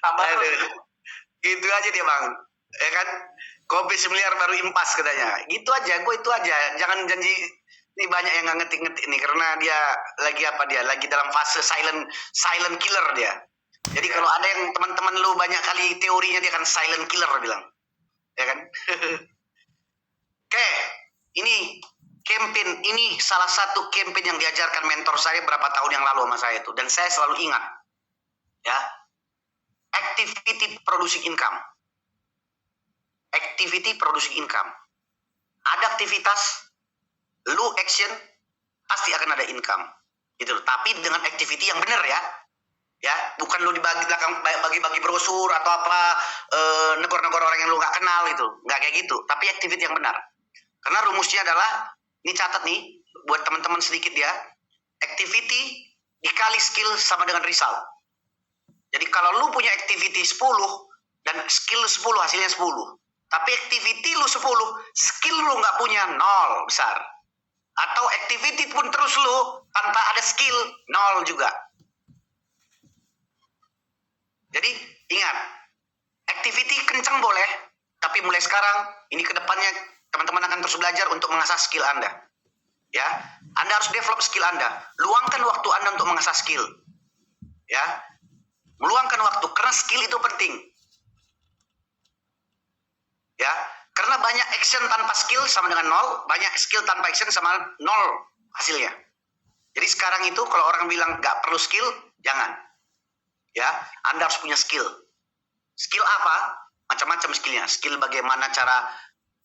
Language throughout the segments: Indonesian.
Tambah Aduh. Gitu aja dia bang, ya kan? Kopi semiliar baru impas katanya. Gitu aja, gue itu aja. Jangan janji. Ini banyak yang nggak ngetik-ngetik nih karena dia lagi apa dia? Lagi dalam fase silent killer dia. Jadi kalau ada yang teman-teman lu banyak kali teorinya dia kan silent killer bilang, ya kan? Oke, ini campaign ini salah satu campaign yang diajarkan mentor saya berapa tahun yang lalu sama saya itu, dan saya selalu ingat, ya. Activity producing income. Activity producing income. Ada aktivitas, lu action, pasti akan ada income. Gitu loh. Tapi dengan activity yang benar ya. Ya, bukan lu dibagi belakang bagi-bagi brosur atau apa negor-negor orang yang lu nggak kenal gitu. Nggak kayak gitu. Tapi activity yang benar. Karena rumusnya adalah, ini catat nih buat teman-teman sedikit ya. Activity dikali skill sama dengan result. Jadi kalau lu punya activity 10 dan skill 10 hasilnya 10. Tapi activity lu 10, skill lu nggak punya 0 besar. Atau activity pun terus lu tanpa ada skill 0 juga. Jadi ingat, activity kencang boleh, tapi mulai sekarang ini ke depannya teman-teman akan terus belajar untuk mengasah skill Anda. Ya, Anda harus develop skill Anda. Luangkan waktu Anda untuk mengasah skill. Ya, meluangkan waktu karena skill itu penting. Ya, karena banyak action tanpa skill sama dengan 0, banyak skill tanpa action sama 0 hasilnya. Jadi sekarang itu kalau orang bilang nggak perlu skill, jangan. Ya, Anda harus punya skill. Skill apa? Macam-macam skillnya. Skill bagaimana cara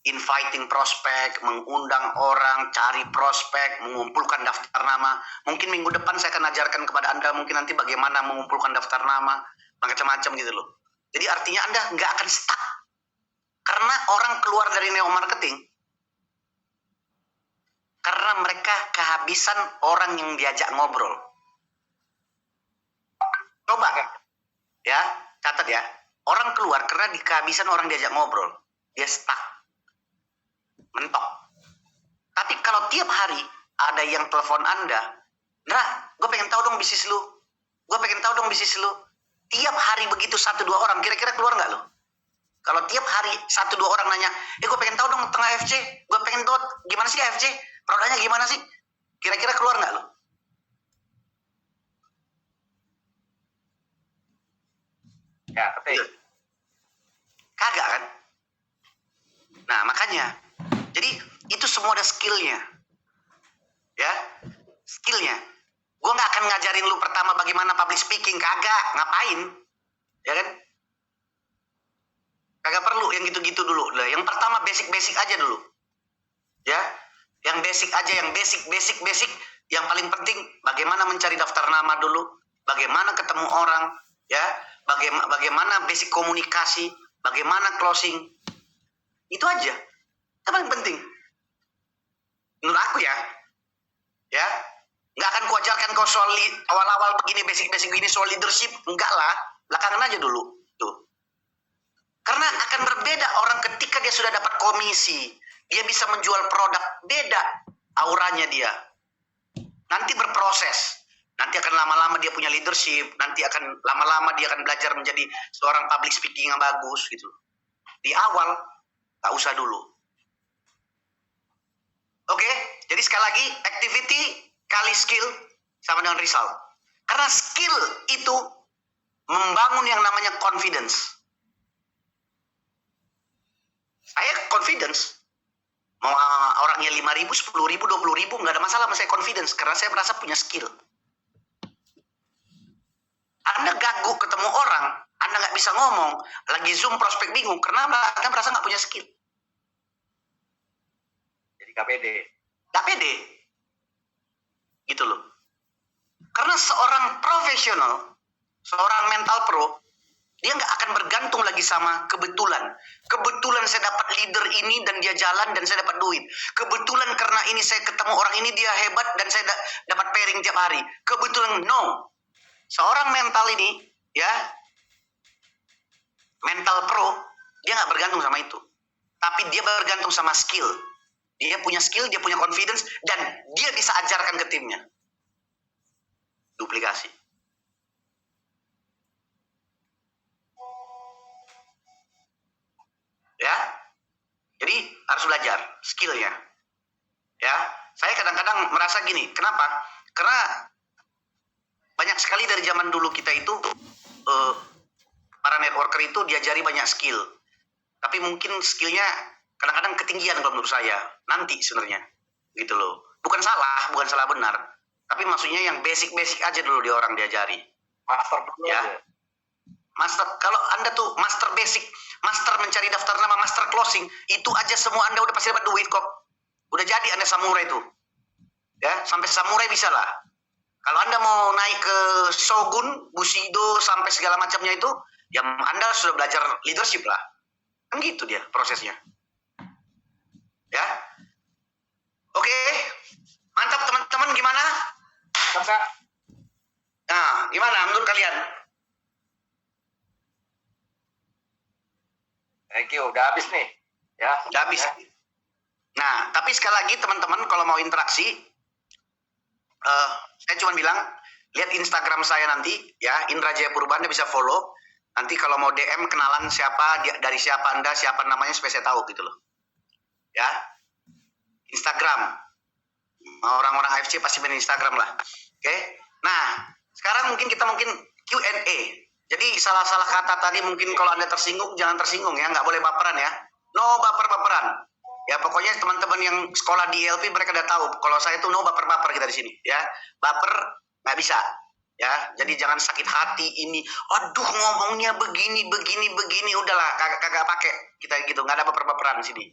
inviting prospek, mengundang orang, cari prospek, mengumpulkan daftar nama. Mungkin minggu depan saya akan ajarkan kepada Anda mungkin nanti bagaimana mengumpulkan daftar nama, macam-macam gitu loh. Jadi artinya Anda nggak akan stuck. Karena orang keluar dari neo marketing karena mereka kehabisan orang yang diajak ngobrol. Coba ya, catat ya. Orang keluar karena kehabisan orang diajak ngobrol. Dia stuck. Mentok. Tapi kalau tiap hari ada yang telepon Anda, Ndra, gue pengen tahu dong bisnis lu. Gue pengen tahu dong bisnis lu. Tiap hari begitu 1-2 orang, kira-kira keluar nggak lu? Kalau tiap hari 1-2 orang nanya, gue pengen tahu dong tengah AFC, gue pengen tahu gimana sih AFC, produknya gimana sih? Kira-kira keluar nggak lo? Ya, betul. Kagak kan? Nah makanya, jadi itu semua ada skillnya, ya, skillnya. Gue nggak akan ngajarin lu pertama bagaimana public speaking, kagak, ngapain, ya kan? Kagak perlu yang gitu-gitu dulu. Yang pertama basic-basic aja dulu. Ya. Yang basic aja, yang basic. Yang paling penting bagaimana mencari daftar nama dulu, bagaimana ketemu orang, ya, bagaimana basic komunikasi, bagaimana closing. Itu aja. Itu paling penting. Menurut aku ya. Ya. Nggak akan kuajarkan kau soal awal-awal begini, basic-basic begini soal leadership, enggak lah. Belakangan aja dulu. Tuh. Karena akan berbeda orang ketika dia sudah dapat komisi. Dia bisa menjual produk, beda auranya dia. Nanti berproses. Nanti akan lama-lama dia punya leadership. Nanti akan lama-lama dia akan belajar menjadi seorang public speaking yang bagus gitu. Di awal, tak usah dulu. Oke, jadi sekali lagi, activity kali skill sama dengan result. Karena skill itu membangun yang namanya confidence. Saya confidence. Mau orangnya 5.000, 10.000, 20.000, nggak ada masalah sama saya confidence. Karena saya merasa punya skill. Anda gagu ketemu orang, Anda nggak bisa ngomong, lagi Zoom prospek bingung. Kenapa? Anda merasa nggak punya skill. Jadi nggak pede. Nggak pede. Gitu loh. Karena seorang profesional, seorang mental pro, dia nggak akan bergantung lagi sama kebetulan. Kebetulan saya dapat leader ini dan dia jalan dan saya dapat duit. Kebetulan karena ini saya ketemu orang ini dia hebat dan saya dapat pairing tiap hari. Kebetulan, no. Seorang mental ini, ya, mental pro, dia nggak bergantung sama itu. Tapi dia bergantung sama skill. Dia punya skill, dia punya confidence, dan dia bisa ajarkan ke timnya. Duplikasi. belajar skillnya. Ya, saya kadang-kadang merasa gini, kenapa? Karena banyak sekali dari zaman dulu kita itu para networker itu diajari banyak skill, tapi mungkin skillnya kadang-kadang ketinggian kalau menurut saya. Nanti sebenarnya, gitu loh. Bukan salah benar, tapi maksudnya yang basic aja dulu dia orang diajari. Master dulu Ya. aja. Master, kalau Anda tuh master basic, master mencari daftar nama, master closing, itu aja semua Anda udah pasti dapat duit kok. Udah jadi Anda samurai tuh. Ya, sampai samurai bisa lah. Kalau Anda mau naik ke shogun, bushido, sampai segala macamnya itu, ya Anda sudah belajar leadership lah. Kan gitu dia prosesnya. Ya. Oke. Mantap teman-teman, gimana? Kakak, Nah, gimana menurut kalian? thank you. Udah habis nih. Ya. Udah habis. Nah, tapi sekali lagi teman-teman kalau mau interaksi, saya cuma bilang, lihat Instagram saya nanti, ya, Indra Jaya Purba, Anda bisa follow. Nanti kalau mau DM kenalan siapa, dari siapa Anda, siapa namanya, supaya saya tahu gitu loh. Ya, Instagram. Orang-orang AFC pasti main Instagram lah. Oke. Nah, sekarang kita mungkin Q&A. Jadi salah-salah kata tadi mungkin kalau Anda tersinggung, jangan tersinggung ya, nggak boleh baperan ya. No baper-baperan. Ya pokoknya teman-teman yang sekolah di ILP mereka udah tahu kalau saya tuh no baper-baper kita di sini ya. Baper nggak bisa. Ya, jadi jangan sakit hati ini. Aduh ngomongnya begini, udahlah kagak pakai kita gitu, nggak ada baper-baperan di sini.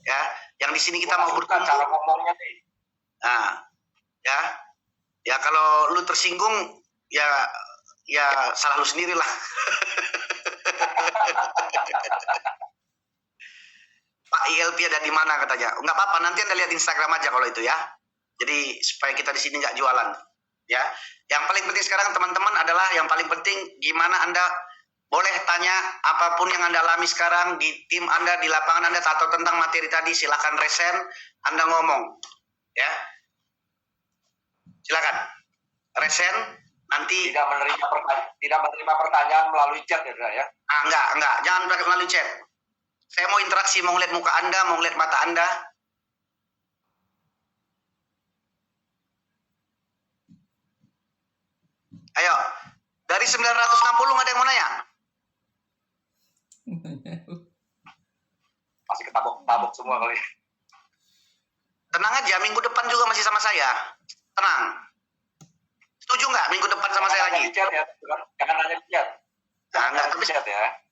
Ya, yang di sini kita mau bukan cara ngomongnya nih. Nah, ya kalau lu tersinggung ya salah lu sendiri lah. Pak ILP ada di mana katanya? Nggak apa-apa, nanti Anda lihat Instagram aja kalau itu ya. Jadi supaya kita di sini nggak jualan. Ya, yang paling penting sekarang teman-teman adalah yang paling penting gimana Anda boleh tanya apapun yang Anda alami sekarang di tim Anda, di lapangan Anda, atau tentang materi tadi, silakan resen, Anda ngomong. Ya, silakan resen. Nanti Tidak menerima pertanyaan melalui chat ya. Enggak, jangan pakai melalui chat. Saya mau interaksi, mau lihat muka Anda, mau lihat mata Anda. Ayo, dari 960 nggak ada yang mau nanya? Masih ketabok-tabok semua kali. Tenang aja, minggu depan juga masih sama saya. Tenang. Setuju nggak minggu depan sama saya lagi? Chat ya, jangan nanya di chat. Nah, enggak, Di chat ya.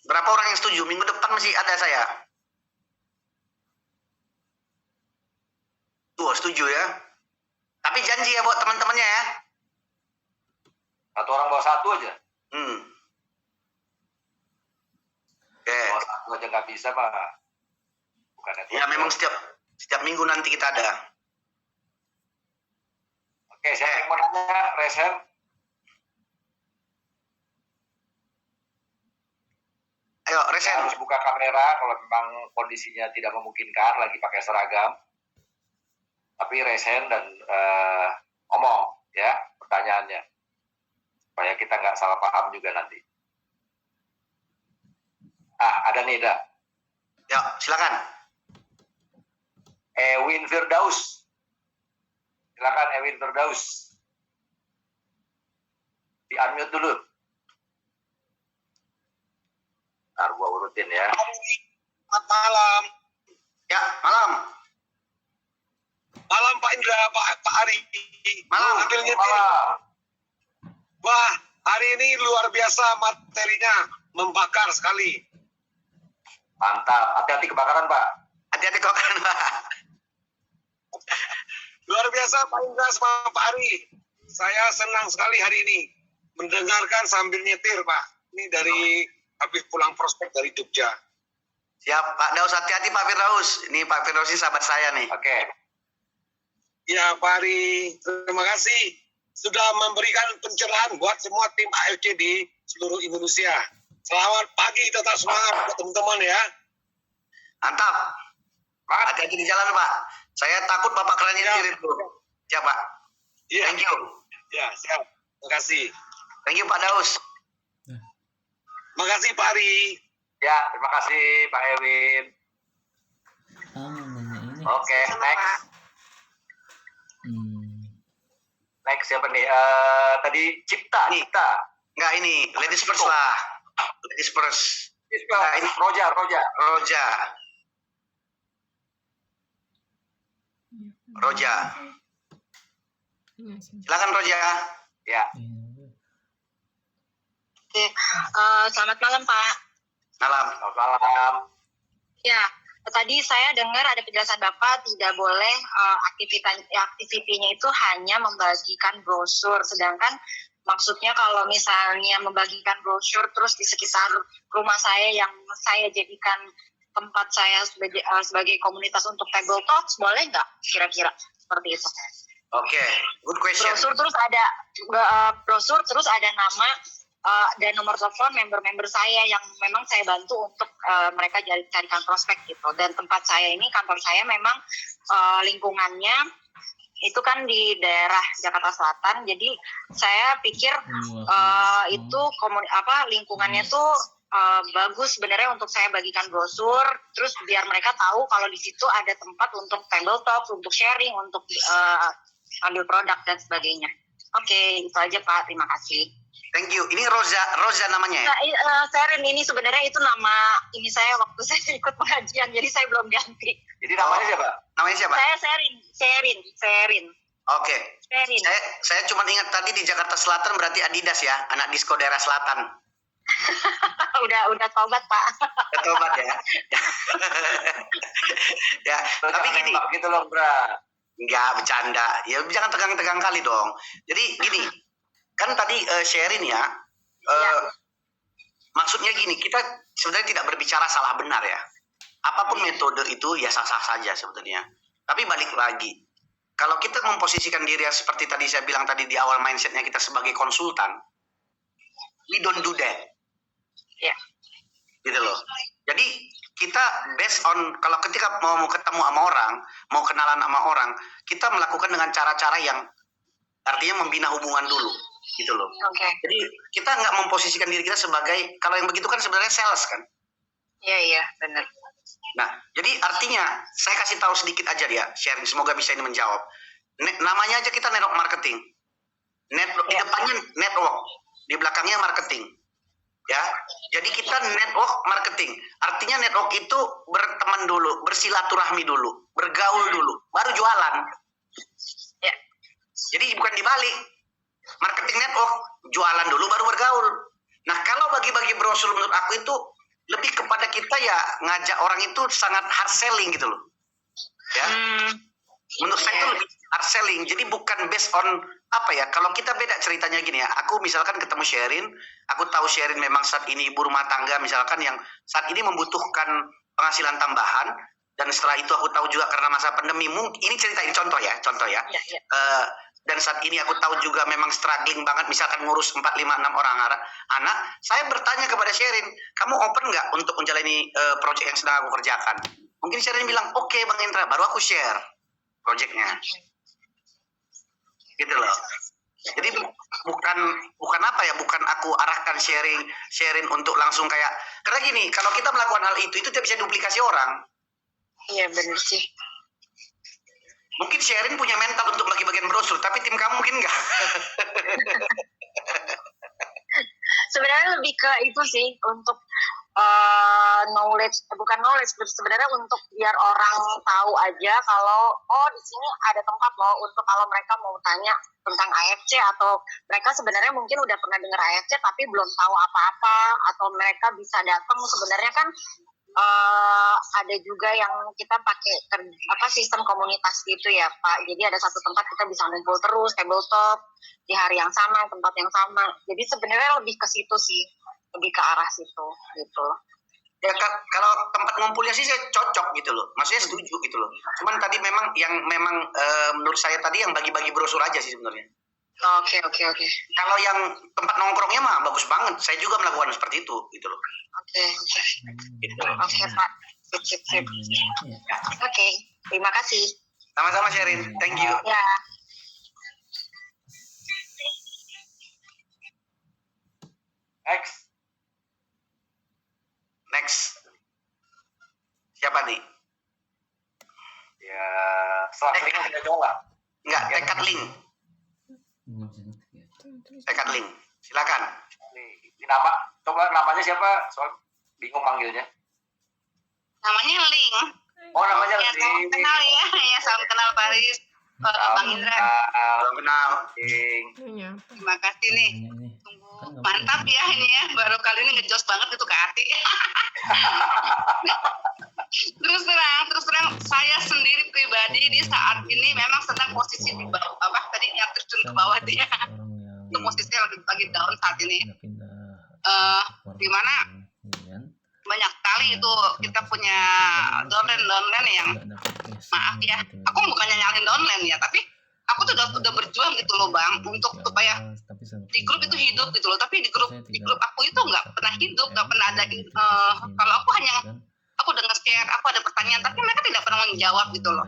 Berapa orang yang setuju? Minggu depan masih ada saya. Tuh, setuju ya. Tapi janji ya buat teman-temannya ya. Satu orang bawa satu aja. Oke. Bawa satu aja nggak bisa Pak. Bukan itu. Ya memang setiap minggu nanti kita ada. Oke, siapa yang mau nanya? Resen. Ayo, resen. Harus buka kamera kalau memang kondisinya tidak memungkinkan lagi pakai seragam. Tapi resen dan ngomong ya pertanyaannya. Supaya kita nggak salah paham juga nanti. Ada nih, Da. Ya, silakan. Ewin Firdaus. Silakan Ewin Firdaus. Di-unmute dulu. Ntar gua urutin ya. Selamat malam. Ya, malam. Malam Pak Indra, Pak Ari. Malam. Ambil nyetir. Malam. Wah, hari ini luar biasa materinya, membakar sekali. Mantap. Hati-hati kebakaran, Pak. Hati-hati kok kan, Pak. Luar biasa Pak Indra sama Pak Ari. Saya senang sekali hari ini mendengarkan sambil nyetir, Pak. Ini dari habis pulang prospek dari Jogja. Siap, Pak Daus. Hati-hati Pak Firdaus. Ini Pak Firdaus ini sahabat saya nih. Oke. Ya Pak Ari, terima kasih sudah memberikan pencerahan buat semua tim AFC di seluruh Indonesia. Selamat pagi, tetap semangat teman-teman ya. Mantap. Hati-hati di jalan, Pak. Saya takut Bapak keren nyetir itu. Siap, Pak. Iya. Thank you. Ya, siap. Terima kasih. Thank you, Pak Daus. Terima kasih Pak Ari. Ya, terima kasih Pak Ewin. mau nanya ini. Oke, next. Hmm. Next siapa nih? Tadi Cipta. Nih. Cipta. Enggak, ini ladies first lah. Ladies first. Nah, ini Roja. Roja. Silakan Roja. Ya. Oke, selamat malam Pak. Malam. Selamat malam. Ya, tadi saya dengar ada penjelasan Bapak tidak boleh aktivitinya itu hanya membagikan brosur, sedangkan maksudnya kalau misalnya membagikan brosur terus di sekitar rumah saya yang saya jadikan tempat saya sebagai komunitas untuk table talks, boleh nggak kira-kira seperti itu? Oke, good question. Brosur terus ada nama dan nomor telepon member-member saya yang memang saya bantu untuk mereka carikan prospek gitu. Dan tempat saya ini, kantor saya memang lingkungannya itu kan di daerah Jakarta Selatan. Jadi saya pikir itu lingkungannya tuh bagus sebenarnya untuk saya bagikan brosur, terus biar mereka tahu kalau di situ ada tempat untuk table talk, untuk sharing, untuk ambil produk dan sebagainya. Oke, itu aja Pak. Terima kasih. Thank you. Ini Roza namanya ya? Sherin ini sebenarnya itu nama ini saya waktu saya ikut pengajian, jadi saya belum ganti. Jadi namanya siapa? Namanya siapa? Saya Sherin. Oke. Sherin. Saya cuma ingat tadi di Jakarta Selatan berarti Adidas ya, anak disco daerah selatan. udah tobat Pak. Udah tobat ya. Ya, tapi gini. Gitu loh, Bra. Enggak, bercanda. Ya jangan tegang-tegang kali dong. Jadi gini, kan tadi Sherin ya, maksudnya gini, kita sebenarnya tidak berbicara salah benar ya. Apapun metode itu ya sah-sah saja sebetulnya. Tapi balik lagi, kalau kita memposisikan diri yang seperti tadi saya bilang tadi di awal mindsetnya kita sebagai konsultan, we don't do that. Ya. Gitu loh. Jadi kita based on kalau ketika mau ketemu sama orang, mau kenalan sama orang, kita melakukan dengan cara-cara yang artinya membina hubungan dulu, gitu loh. Oke. Jadi kita nggak memposisikan diri kita sebagai, kalau yang begitu kan sebenarnya sales kan. Iya benar. Nah, jadi artinya saya kasih tahu sedikit aja dia sharing, semoga bisa ini menjawab. Namanya aja kita network marketing. Network di depannya network, di belakangnya marketing. Ya, jadi kita network marketing. Artinya network itu berteman dulu, bersilaturahmi dulu, bergaul dulu, baru jualan. Ya. Jadi bukan dibalik. Marketing network, jualan dulu baru bergaul. Nah, kalau bagi-bagi brosur menurut aku itu lebih kepada kita ya ngajak orang itu sangat hard selling gitu loh. Ya. Menurut saya itu lebih hard selling. Jadi bukan based on apa ya, kalau kita beda ceritanya gini ya, aku misalkan ketemu Sherin, aku tahu Sherin memang saat ini ibu rumah tangga misalkan yang saat ini membutuhkan penghasilan tambahan, dan setelah itu aku tahu juga karena masa pandemi, ini cerita ini contoh ya. Dan saat ini aku tahu juga memang struggling banget misalkan ngurus 4, 5, 6 orang anak, saya bertanya kepada Sherin, kamu open nggak untuk menjalani proyek yang sedang aku kerjakan? Mungkin Sherin bilang, oke Bang Indra, baru aku share proyeknya. Gitu loh. Jadi bukan apa ya, bukan aku arahkan sharing untuk langsung kayak, karena gini, kalau kita melakukan hal itu tidak bisa duplikasi orang. Iya benar sih. Mungkin Sherin punya mental untuk bagi-bagian brosur, tapi tim kamu mungkin enggak. Sebenarnya lebih ke itu sih, untuk bukan knowledge, sebenarnya untuk biar orang tahu aja kalau di sini ada tempat loh untuk kalau mereka mau tanya tentang AFC, atau mereka sebenarnya mungkin udah pernah dengar AFC tapi belum tahu apa-apa, atau mereka bisa datang. Sebenarnya kan ada juga yang kita pakai sistem komunitas gitu ya Pak. Jadi ada satu tempat kita bisa ngumpul terus, table talk di hari yang sama, tempat yang sama. Jadi sebenarnya lebih ke situ sih, lebih ke arah situ gitu. Ya kalau tempat ngumpulnya sih saya cocok gitu loh, maksudnya setuju gitu loh. Cuman tadi memang menurut saya tadi yang bagi-bagi brosur aja sih sebenarnya. Oke. Kalau yang tempat nongkrongnya mah bagus banget, saya juga melakukan seperti itu gitu loh. Oke. Gitu. Oke Pak, sip. Oke, terima kasih. Sama-sama Sherin, thank you. Ya. Next. Siapa nih? Ya, selang-selingan tidak nyolak. Enggak, tekad link. Tekad link. Silakan. Ini nama, coba namanya siapa? Soal bingung manggilnya. Namanya Ling. Oh, namanya Ya, salam kenal ya. Ya, salam kenal Paris. Bang Indra. Salam kenal. Ling. Terima kasih nih. Tunggu. Mantap ya ini ya. Baru kali ini ngejos banget itu ke hati. terus terang saya sendiri pribadi di saat ini memang sedang posisi di bawah, tadi yang terjun ke bawah dia. Itu posisinya lagi down saat ini. Di mana banyak sekali itu kita punya downline yang maaf ya, aku bukannya nyalin downline ya, tapi aku tuh udah berjuang gitu loh Bang, untuk supaya di grup itu hidup gitu loh, tapi di grup aku itu nggak pernah hidup, nggak pernah ada kalau aku hanya aku udah nge-share, aku ada pertanyaan, tapi mereka tidak pernah menjawab gitu loh.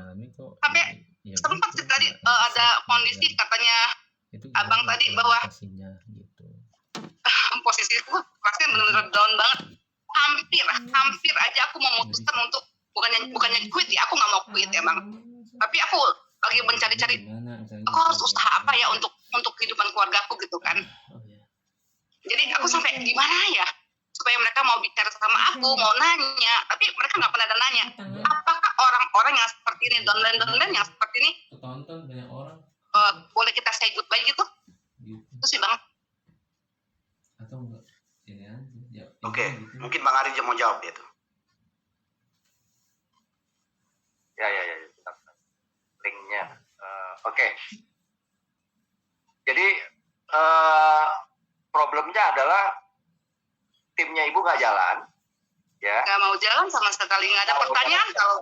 Sampai sempat sih tadi ada kondisi katanya Abang tadi bahwa posisiku pasti benar-benar down banget. Hampir aja aku memutuskan untuk bukannya quit ya, aku nggak mau quit emang. Tapi aku lagi mencari-cari aku harus usaha apa ya untuk kehidupan keluargaku gitu kan. Jadi aku sampai gimana ya supaya mereka mau bicara sama aku, mau nanya, tapi mereka nggak pernah ada nanya. Apakah orang-orang yang seperti ini, downline yang seperti ini, boleh kita say goodbye gitu? Itu sih Bang. Oke, mungkin Bang Ari mau jawab dia tuh. Ya. Linknya. Oke. Jadi problemnya adalah timnya ibu nggak jalan, ya. Nggak mau jalan sama sekali, nggak ada pertanyaan kalau.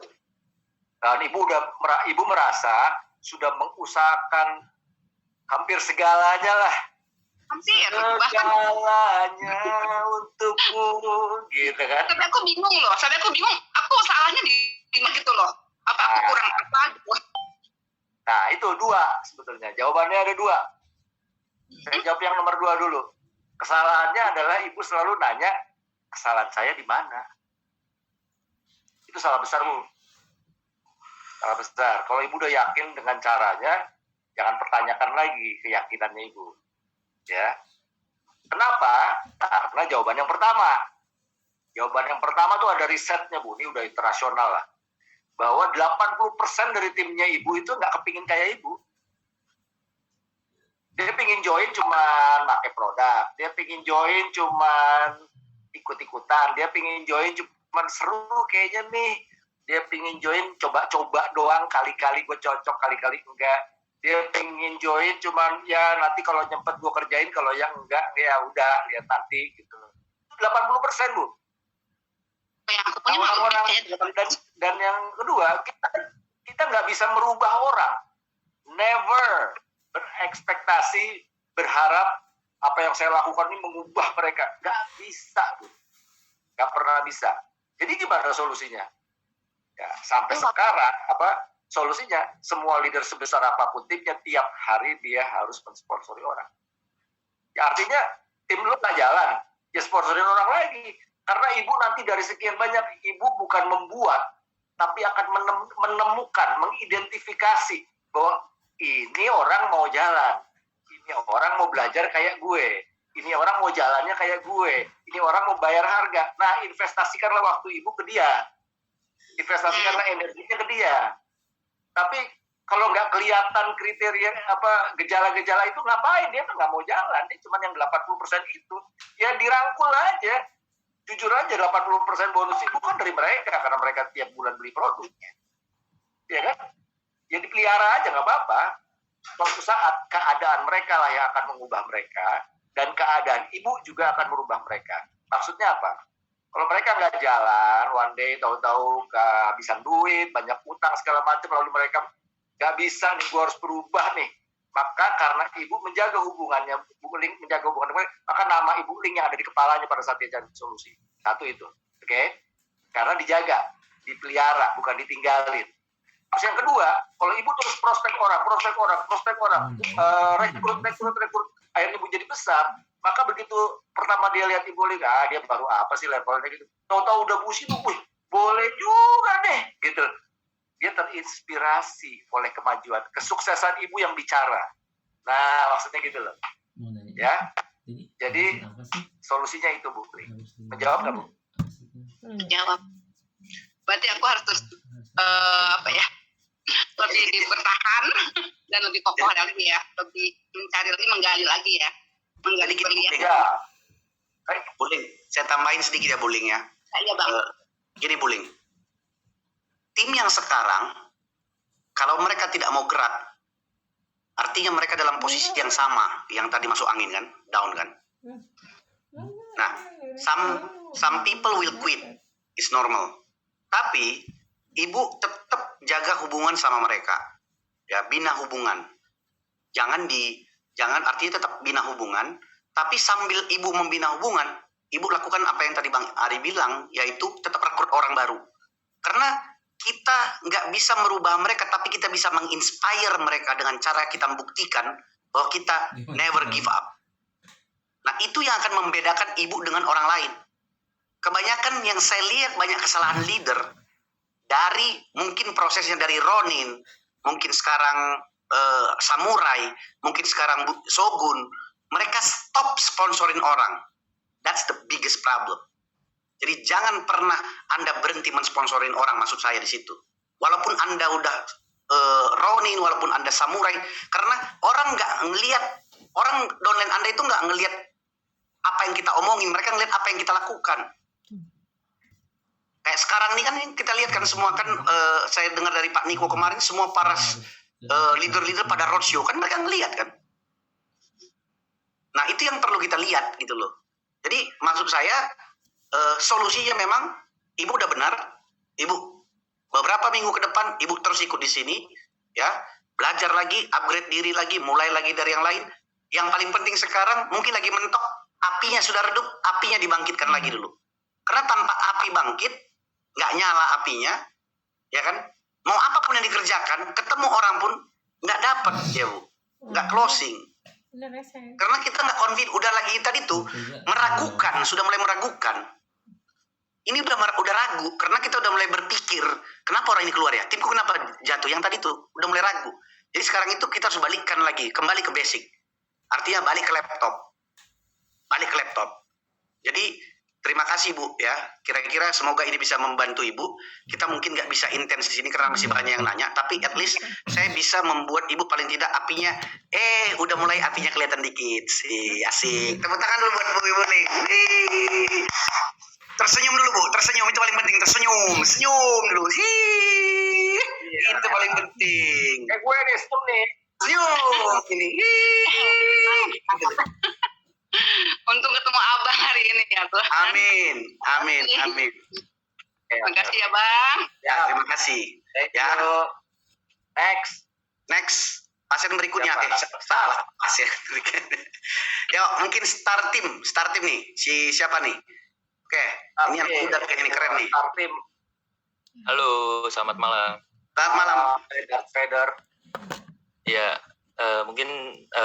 Dan ibu merasa sudah mengusahakan hampir segalanya lah. Hampir, bahkan segalanya untukmu, gitu kan. Tapi aku bingung, aku salahnya di mana gitu loh, apa aku kurang apa gitu. Nah itu dua sebetulnya, jawabannya ada dua. Saya jawab yang nomor 2 dulu. Kesalahannya adalah ibu selalu nanya, kesalahan saya di mana? Itu salah besar Bu. Salah besar. Kalau ibu udah yakin dengan caranya, jangan pertanyakan lagi keyakinannya ibu. Ya, kenapa? Karena jawaban yang pertama tuh ada risetnya Bu, ini udah internasional lah, bahwa 80% dari timnya ibu itu nggak kepingin kayak ibu. Dia pingin join cuman pakai produk, dia pingin join cuman ikut-ikutan, dia pingin join cuman seru kayaknya nih, dia pingin join coba-coba doang, kali-kali gue cocok, kali-kali enggak. Dia pengen join cuman ya nanti kalau nyempet gue kerjain, kalau yang enggak ya udah lihat nanti gitu. 80% Bu. Yang aku punya orang dan yang kedua kita nggak bisa merubah orang. Never berekspektasi berharap apa yang saya lakukan ini mengubah mereka. Nggak bisa Bu. Nggak pernah bisa. Jadi gimana solusinya? Ya sampai sekarang solusinya, semua leader sebesar apapun timnya, tiap hari dia harus mensponsori orang. Ya artinya, tim lu nggak jalan, ya sponsorin orang lagi. Karena ibu nanti dari sekian banyak, ibu bukan membuat, tapi akan menemukan, mengidentifikasi bahwa ini orang mau jalan, ini orang mau belajar kayak gue, ini orang mau jalannya kayak gue, ini orang mau bayar harga. Nah, investasikanlah waktu ibu ke dia, investasikanlah energinya ke dia. Tapi kalau nggak kelihatan kriteria gejala-gejala itu, ngapain dia nggak mau jalan? Dia cuma yang 80% itu, ya dirangkul aja. Jujur aja 80% bonus itu kan dari mereka, karena mereka tiap bulan beli produknya, ya kan? Ya dipelihara aja nggak apa-apa. Suatu saat keadaan mereka lah yang akan mengubah mereka, dan keadaan ibu juga akan merubah mereka. Maksudnya apa? Kalau mereka nggak jalan, one day tahu-tahu kehabisan duit, banyak utang segala macam, lalu mereka nggak bisa nih, gue harus berubah nih. Maka karena ibu menjaga hubungannya, maka nama ibu Ling yang ada di kepalanya pada saat dia cari solusi. Satu itu, oke? Karena dijaga, dipelihara, bukan ditinggalin. Terus yang kedua, kalau ibu terus prospek orang, rekrut, akhirnya ibu jadi besar, maka begitu pertama dia lihat ibu Ling, dia baru apa sih levelnya gitu. Tahu-tahu udah busi tuh, boleh juga deh, gitu. dia terinspirasi oleh kemajuan, kesuksesan ibu yang bicara. Nah, maksudnya gitu loh. Ya. Jadi solusinya itu, Bu. Menjawab nggak, Bu? Jawab. Berarti aku harus terus lebih bertahan dan lebih kokoh lagi ya, lebih mencari lagi, menggali lagi ya, menggali berlian. Ya. Buling, saya tambahin sedikit ya Buling ya. Iya Bang. Gini Buling, tim yang sekarang kalau mereka tidak mau gerak, artinya mereka dalam posisi yang sama, yang tadi masuk angin kan, down kan. Nah, some people will quit, it's normal. Tapi ibu tetap jaga hubungan sama mereka, ya, bina hubungan. Jangan artinya tetap bina hubungan, tapi sambil ibu membina hubungan, ibu lakukan apa yang tadi Bang Ari bilang, yaitu tetap rekrut orang baru. Karena kita nggak bisa merubah mereka, tapi kita bisa menginspire mereka dengan cara kita membuktikan bahwa kita never give up. Nah, itu yang akan membedakan ibu dengan orang lain. Kebanyakan yang saya lihat banyak kesalahan leader dari mungkin prosesnya dari Ronin, mungkin sekarang Samurai, mungkin sekarang Shogun, mereka stop sponsorin orang. That's the biggest problem. Jadi jangan pernah Anda berhenti mensponsorin orang, maksud saya di situ. Walaupun Anda udah Ronin, walaupun Anda Samurai, karena orang nggak ngelihat, orang downline Anda itu nggak ngelihat apa yang kita omongin, mereka ngelihat apa yang kita lakukan. Kayak sekarang ini kan kita lihat kan semua kan, saya dengar dari Pak Niko kemarin, semua para leader-leader pada roadshow kan mereka ngelihat kan. Nah itu yang perlu kita lihat gitu loh. Jadi maksud saya solusinya memang ibu udah benar, ibu beberapa minggu ke depan ibu terus ikut di sini ya, belajar lagi, upgrade diri lagi, mulai lagi dari yang lain. Yang paling penting sekarang mungkin lagi mentok, apinya sudah redup, apinya dibangkitkan lagi dulu. Karena tanpa api bangkit, nggak nyala apinya, ya kan? Mau apapun yang dikerjakan, ketemu orang pun nggak dapat ya Bu, nggak closing. Karena kita nggak confident, udah lagi tadi tuh meragukan, sudah mulai meragukan. Ini udah ragu, karena kita udah mulai berpikir, kenapa orang ini keluar ya? Timku kenapa jatuh? Yang tadi tuh udah mulai ragu. Jadi sekarang itu kita harus balikkan lagi, kembali ke basic. Artinya balik ke laptop. Jadi terima kasih Bu ya. Kira-kira semoga ini bisa membantu Ibu. Kita mungkin nggak bisa intens di sini karena masih banyak yang nanya, tapi at least saya bisa membuat Ibu paling tidak apinya, udah mulai apinya kelihatan dikit. Asik. Tepuk tangan dulu buat Bu Ibu nih. Tersenyum dulu Bu, tersenyum itu paling penting, senyum dulu. Itu paling penting. Gue nih, stop nih. Senyum ini. Untung ketemu Abang hari ini ya Tuhan. Amin. Terima kasih ya Bang. Ya, terima kasih. Ya. Next. Pasien berikutnya. Salah pasien berikutnya. Ya, mungkin start team nih. Siapa nih? Oke, ini yang muda kayak ini keren nih. Start team. Halo, selamat malam. Selamat malam. Trader. Ya, mungkin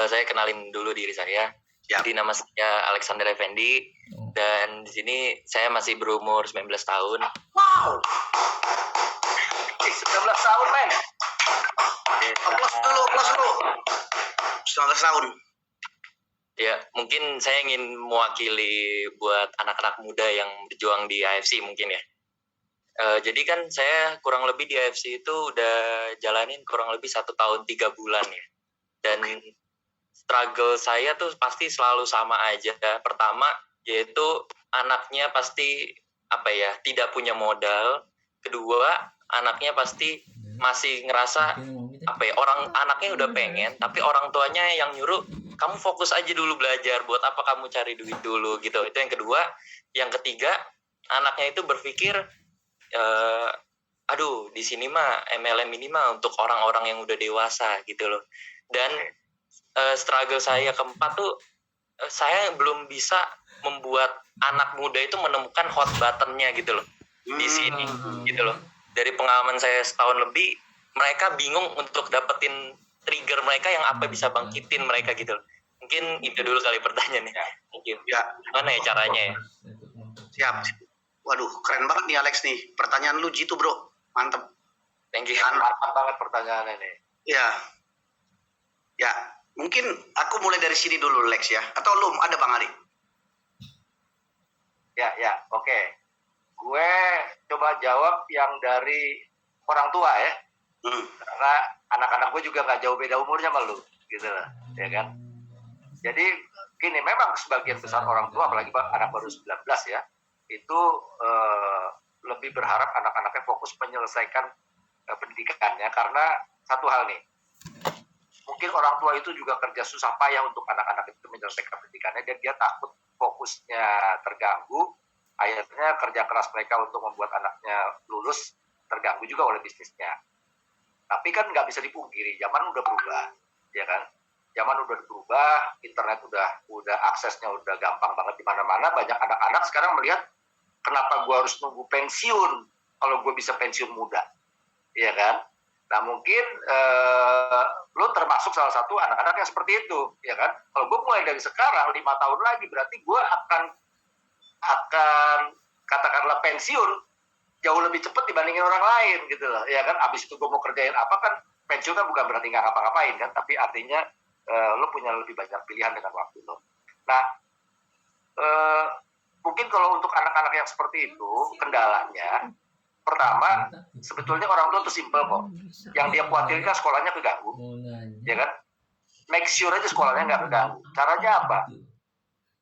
saya kenalin dulu diri saya. Ya. Jadi nama saya Alexander Effendi dan di sini saya masih berumur 19 tahun. Wow. 19 tahun, men. Aplaus dulu. 19 tahun. Ya, mungkin saya ingin mewakili buat anak-anak muda yang berjuang di AFC mungkin ya. Jadi kan saya kurang lebih di AFC itu udah jalanin kurang lebih 1 tahun 3 bulan ya. Dan struggle saya tuh pasti selalu sama aja. Pertama, yaitu anaknya pasti tidak punya modal. Kedua, anaknya pasti masih ngerasa anaknya udah pengen, tapi orang tuanya yang nyuruh kamu fokus aja dulu belajar, buat apa kamu cari duit dulu gitu. Itu yang kedua. Yang ketiga, anaknya itu berpikir di sini mah MLM ini mah untuk orang-orang yang udah dewasa gitu loh. Dan struggle saya keempat tuh, saya belum bisa membuat anak muda itu menemukan hot button-nya gitu loh di sini gitu loh. Dari pengalaman saya setahun lebih, mereka bingung untuk dapetin trigger mereka yang apa bisa bangkitin mereka gitu loh. Mungkin itu dulu kali pertanyaannya. Mungkin gimana ya caranya ya? Siap. Waduh, keren banget nih Alex nih. Pertanyaan lu jitu bro, mantep. Thank you. Mantap banget pertanyaannya ini. Ya, mungkin aku mulai dari sini dulu Lex ya. Atau lu ada Bang Ari? Ya, oke. Gue coba jawab yang dari orang tua ya. Karena anak-anak gue juga nggak jauh beda umurnya sama lu, gitu lah, ya kan. Jadi gini, memang sebagian besar orang tua, apalagi anak baru 19 ya, itu lebih berharap anak-anaknya fokus menyelesaikan pendidikannya, karena satu hal nih, mungkin orang tua itu juga kerja susah payah untuk anak-anak itu menyelesaikan pendidikannya, dan dia takut fokusnya terganggu, akhirnya kerja keras mereka untuk membuat anaknya lulus terganggu juga oleh bisnisnya. Tapi kan nggak bisa dipungkiri, zaman udah berubah, ya kan? Zaman udah berubah, internet udah aksesnya udah gampang banget di mana-mana. Banyak anak-anak sekarang melihat, kenapa gue harus nunggu pensiun kalau gue bisa pensiun muda, ya kan? Nah mungkin lo termasuk salah satu anak-anak yang seperti itu, ya kan? Kalau gue mulai dari sekarang 5 tahun lagi, berarti gue akan katakanlah pensiun jauh lebih cepat dibandingin orang lain gitu loh, ya kan. Abis itu gue mau kerjain apa, kan pensiun kan bukan berarti nggak ngapa-ngapain kan, tapi artinya lo punya lebih banyak pilihan dengan waktu lo. Nah mungkin kalau untuk anak-anak yang seperti itu, kendalanya pertama sebetulnya orang tua tuh simple kok, yang dia khawatirkan sekolahnya keganggu, ya kan. Make sure aja sekolahnya nggak keganggu. Caranya apa?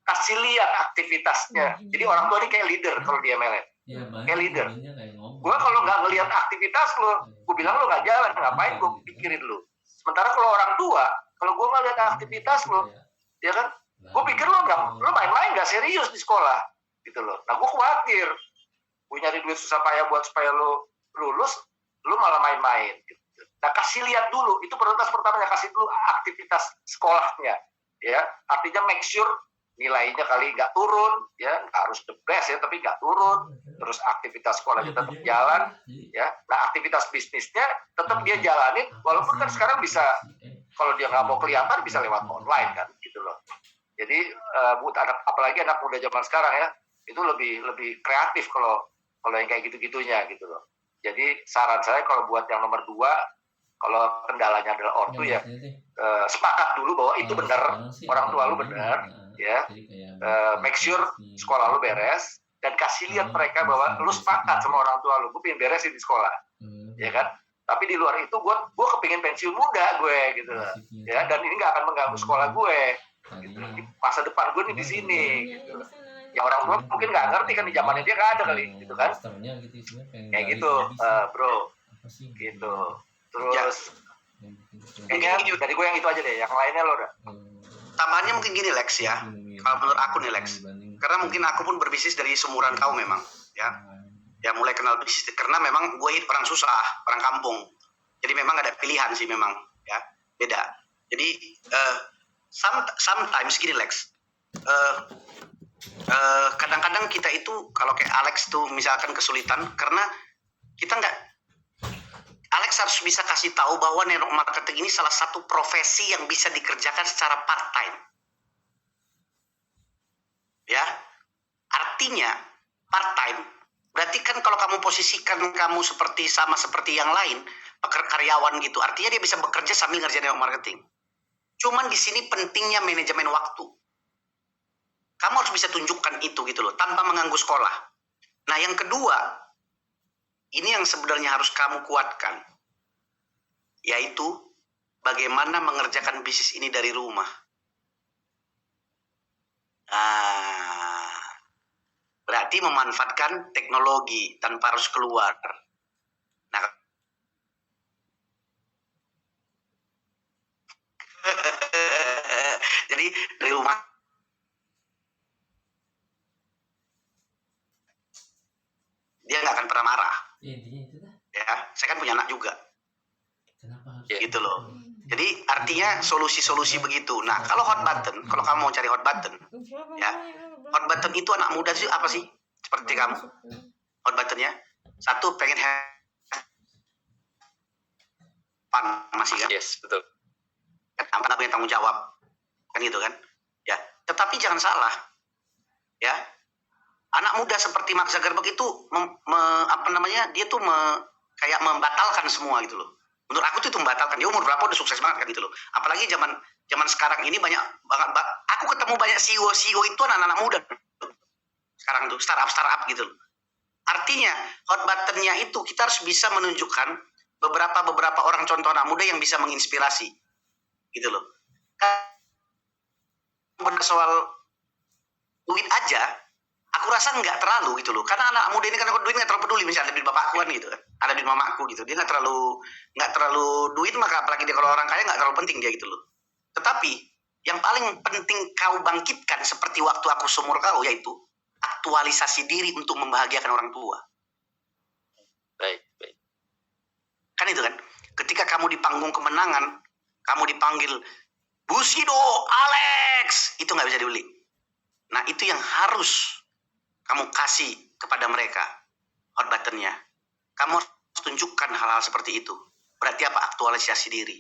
Kasih lihat aktivitasnya. Jadi orang tua ini kayak leader kalau dia melet. Kayak leader. Gue kalau nggak ngelihat aktivitas lo, gue bilang lo nggak jalan, ngapain gue pikirin lo. Sementara kalau orang tua, kalau gue ngelihat aktivitas lo, ya kan, gue pikir lo main-main nggak serius di sekolah, gitu loh. Nah gue khawatir, gue nyari duit susah payah buat supaya lo lulus, lo malah main-main. Gitu. Nah kasih lihat dulu, itu prioritas pertamanya, kasih dulu aktivitas sekolahnya, ya. Artinya make sure nilainya kali nggak turun, ya nggak harus the best ya, tapi nggak turun. Terus aktivitas sekolahnya tetap jalan, ya. Nah aktivitas bisnisnya tetap dia jalanin, walaupun kan sekarang bisa, kalau dia nggak mau kelihatan bisa lewat online kan, gitu loh. Jadi buat apalagi anak muda zaman sekarang ya, itu lebih kreatif kalau yang kayak gitu-gitunya gitu loh. Jadi saran saya kalau buat yang nomor 2, kalau kendalanya adalah ortu ya, sepakat dulu bahwa itu benar, orang tua lu benar, ya, make sure sekolah lu beres, dan kasih lihat mereka bahwa lu sepakat sama orang tua lu, gue pengen beresin di sekolah, ya kan. Tapi di luar itu gue kepingin pensiun muda gue gitu, ya, dan ini nggak akan mengganggu sekolah gue, gitu. Masa depan gue nih di sini, gitu. Ya orang tua mungkin nggak ngerti kan, di zamannya dia nggak ada kali, gitu kan. Kayak gitu, bro, gitu. Terus, dari gue yang itu aja deh, yang lainnya lo udah. Tambahannya mungkin gini Lex ya, kalau menurut aku nih Lex, karena mungkin aku pun berbisnis dari seumuran kau memang, ya mulai kenal bisnis, karena memang gue orang susah, orang kampung, jadi memang ada pilihan sih memang, ya beda. Jadi sometimes gini Lex, kadang-kadang kita itu kalau kayak Alex tuh misalkan kesulitan, karena kita nggak, Alex harus bisa kasih tahu bahwa network marketing ini salah satu profesi yang bisa dikerjakan secara part-time. Ya, artinya part-time, berarti kan kalau kamu posisikan kamu sama seperti yang lain, karyawan gitu, artinya dia bisa bekerja sambil ngerjain network marketing. Cuman di sini pentingnya manajemen waktu. Kamu harus bisa tunjukkan itu gitu loh, tanpa mengganggu sekolah. Nah yang kedua, ini yang sebenarnya harus kamu kuatkan, yaitu bagaimana mengerjakan bisnis ini dari rumah. Berarti memanfaatkan teknologi tanpa harus keluar. Nah, jadi dari rumah. Dia nggak akan pernah marah. Ya, saya kan punya anak juga. Gitu loh. Jadi artinya solusi-solusi begitu. Nah, kalau hot button, kalau kamu mau cari hot button, ya, hot button itu anak muda sih apa sih? Seperti kamu. Hot buttonnya, satu pengen masih kan? Yes, betul. Karena punya tanggung jawab, kan gitu kan? Ya, tetapi jangan salah, ya. Anak muda seperti Mark Zuckerberg itu dia tuh kayak membatalkan semua gitu loh. Menurut aku itu membatalkan. Dia umur berapa udah sukses banget kan gitu loh. Apalagi zaman sekarang ini banyak banget. Aku ketemu banyak CEO itu anak-anak muda. Sekarang tuh startup gitu loh. Artinya hot buttonnya itu kita harus bisa menunjukkan beberapa orang contoh anak muda yang bisa menginspirasi gitu loh. Kan soal duit aja aku rasa nggak terlalu gitu loh, karena anak muda ini kan duit nggak terlalu peduli. Misalnya ada duit bapakku kan gitu kan, ada duit mamaku gitu, dia nggak terlalu duit, maka apalagi dia kalau orang kaya nggak terlalu penting dia gitu loh. Tetapi yang paling penting kau bangkitkan seperti waktu aku seumur kau, yaitu aktualisasi diri untuk membahagiakan orang tua. Baik. Kan itu kan, ketika kamu di panggung kemenangan, kamu dipanggil Bushido, Alex, itu nggak bisa dibeli. Nah itu yang harus kamu kasih kepada mereka, hot buttonnya. Kamu harus tunjukkan hal-hal seperti itu. Berarti apa? Aktualisasi diri.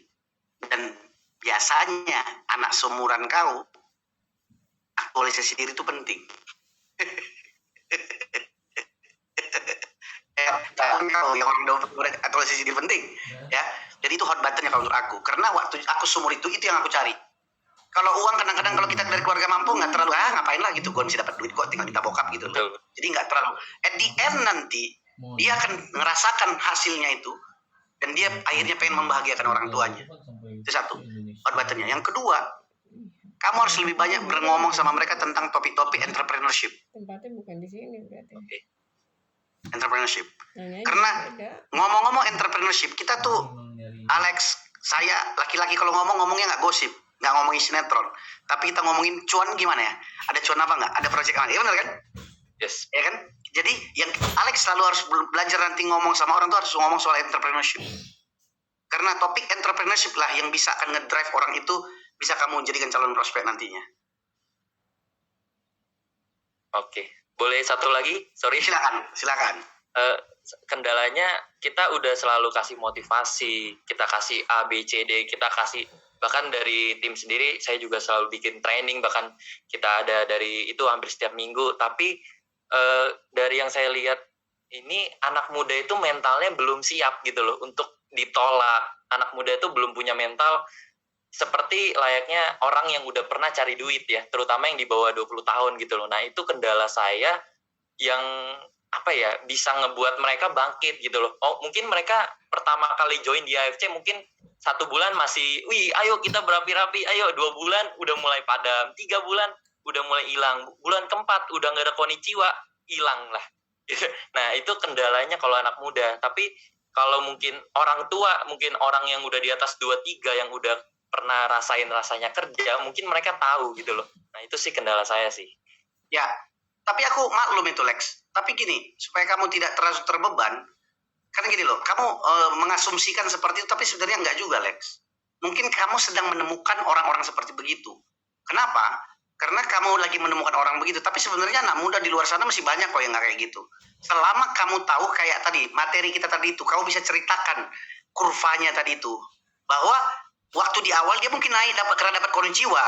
Dan biasanya anak seumuran kau, aktualisasi diri itu penting. Kau yang orang aktualisasi diri penting, ya. Jadi itu hot buttonnya kalau menurut aku. Karena waktu aku seumur itu yang aku cari. Kalau uang kadang-kadang kalau kita dari keluarga mampu nggak terlalu ngapain lah gitu, gue mesti dapat duit kok, tinggal minta bokap gitu loh. Jadi nggak terlalu. At the end nanti dia akan merasakan hasilnya itu dan dia akhirnya pengen membahagiakan orang tuanya. Itu satu hot buttonnya. Yang kedua, kamu harus lebih banyak ngomong sama mereka tentang topik-topik entrepreneurship. Tempatnya bukan di sini berarti. Entrepreneurship. Karena ngomong-ngomong entrepreneurship, kita tuh Alex, saya laki-laki kalau ngomongnya nggak gosip, nggak ngomongin sinetron, tapi kita ngomongin cuan gimana ya? Ada cuan apa nggak? Ada project apa? Iya benar kan? Yes. Ya kan? Jadi yang Alex selalu harus belajar nanti ngomong sama orang tuh harus ngomong soal entrepreneurship. Karena topik entrepreneurship lah yang bisa akan ngedrive orang itu, bisa kamu jadikan calon prospek nantinya. Oke. Boleh satu lagi? Sorry. Silakan. Kendalanya kita udah selalu kasih motivasi, kita kasih A, B, C, D, kita kasih, bahkan dari tim sendiri saya juga selalu bikin training, bahkan kita ada dari itu hampir setiap minggu. Tapi dari yang saya lihat ini anak muda itu mentalnya belum siap gitu loh untuk ditolak. Anak muda itu belum punya mental seperti layaknya orang yang udah pernah cari duit ya, terutama yang di bawah 20 tahun gitu loh. Nah itu kendala saya yang bisa ngebuat mereka bangkit gitu loh. Oh mungkin mereka pertama kali join di AFC mungkin 1 bulan masih, ayo kita berapi-rapi, ayo 2 bulan udah mulai padam, 3 bulan udah mulai hilang, bulan keempat udah nggak ada konnichiwa, hilang lah. Nah itu kendalanya kalau anak muda. Tapi kalau mungkin orang tua, mungkin orang yang udah di atas 23 yang udah pernah rasain rasanya kerja, mungkin mereka tahu gitu loh. Nah itu sih kendala saya sih. Ya, tapi aku maklum itu Lex. Tapi gini, supaya kamu tidak terlalu terbeban, kan gini loh, kamu mengasumsikan seperti itu, tapi sebenarnya enggak juga Lex. Mungkin kamu sedang menemukan orang-orang seperti begitu. Kenapa? Karena kamu lagi menemukan orang begitu, tapi sebenarnya anak muda di luar sana masih banyak kok yang nggak kayak gitu. Selama kamu tahu kayak tadi, materi kita tadi itu, kamu bisa ceritakan kurvanya tadi itu, bahwa waktu di awal dia mungkin naik karena dapat konnichiwa,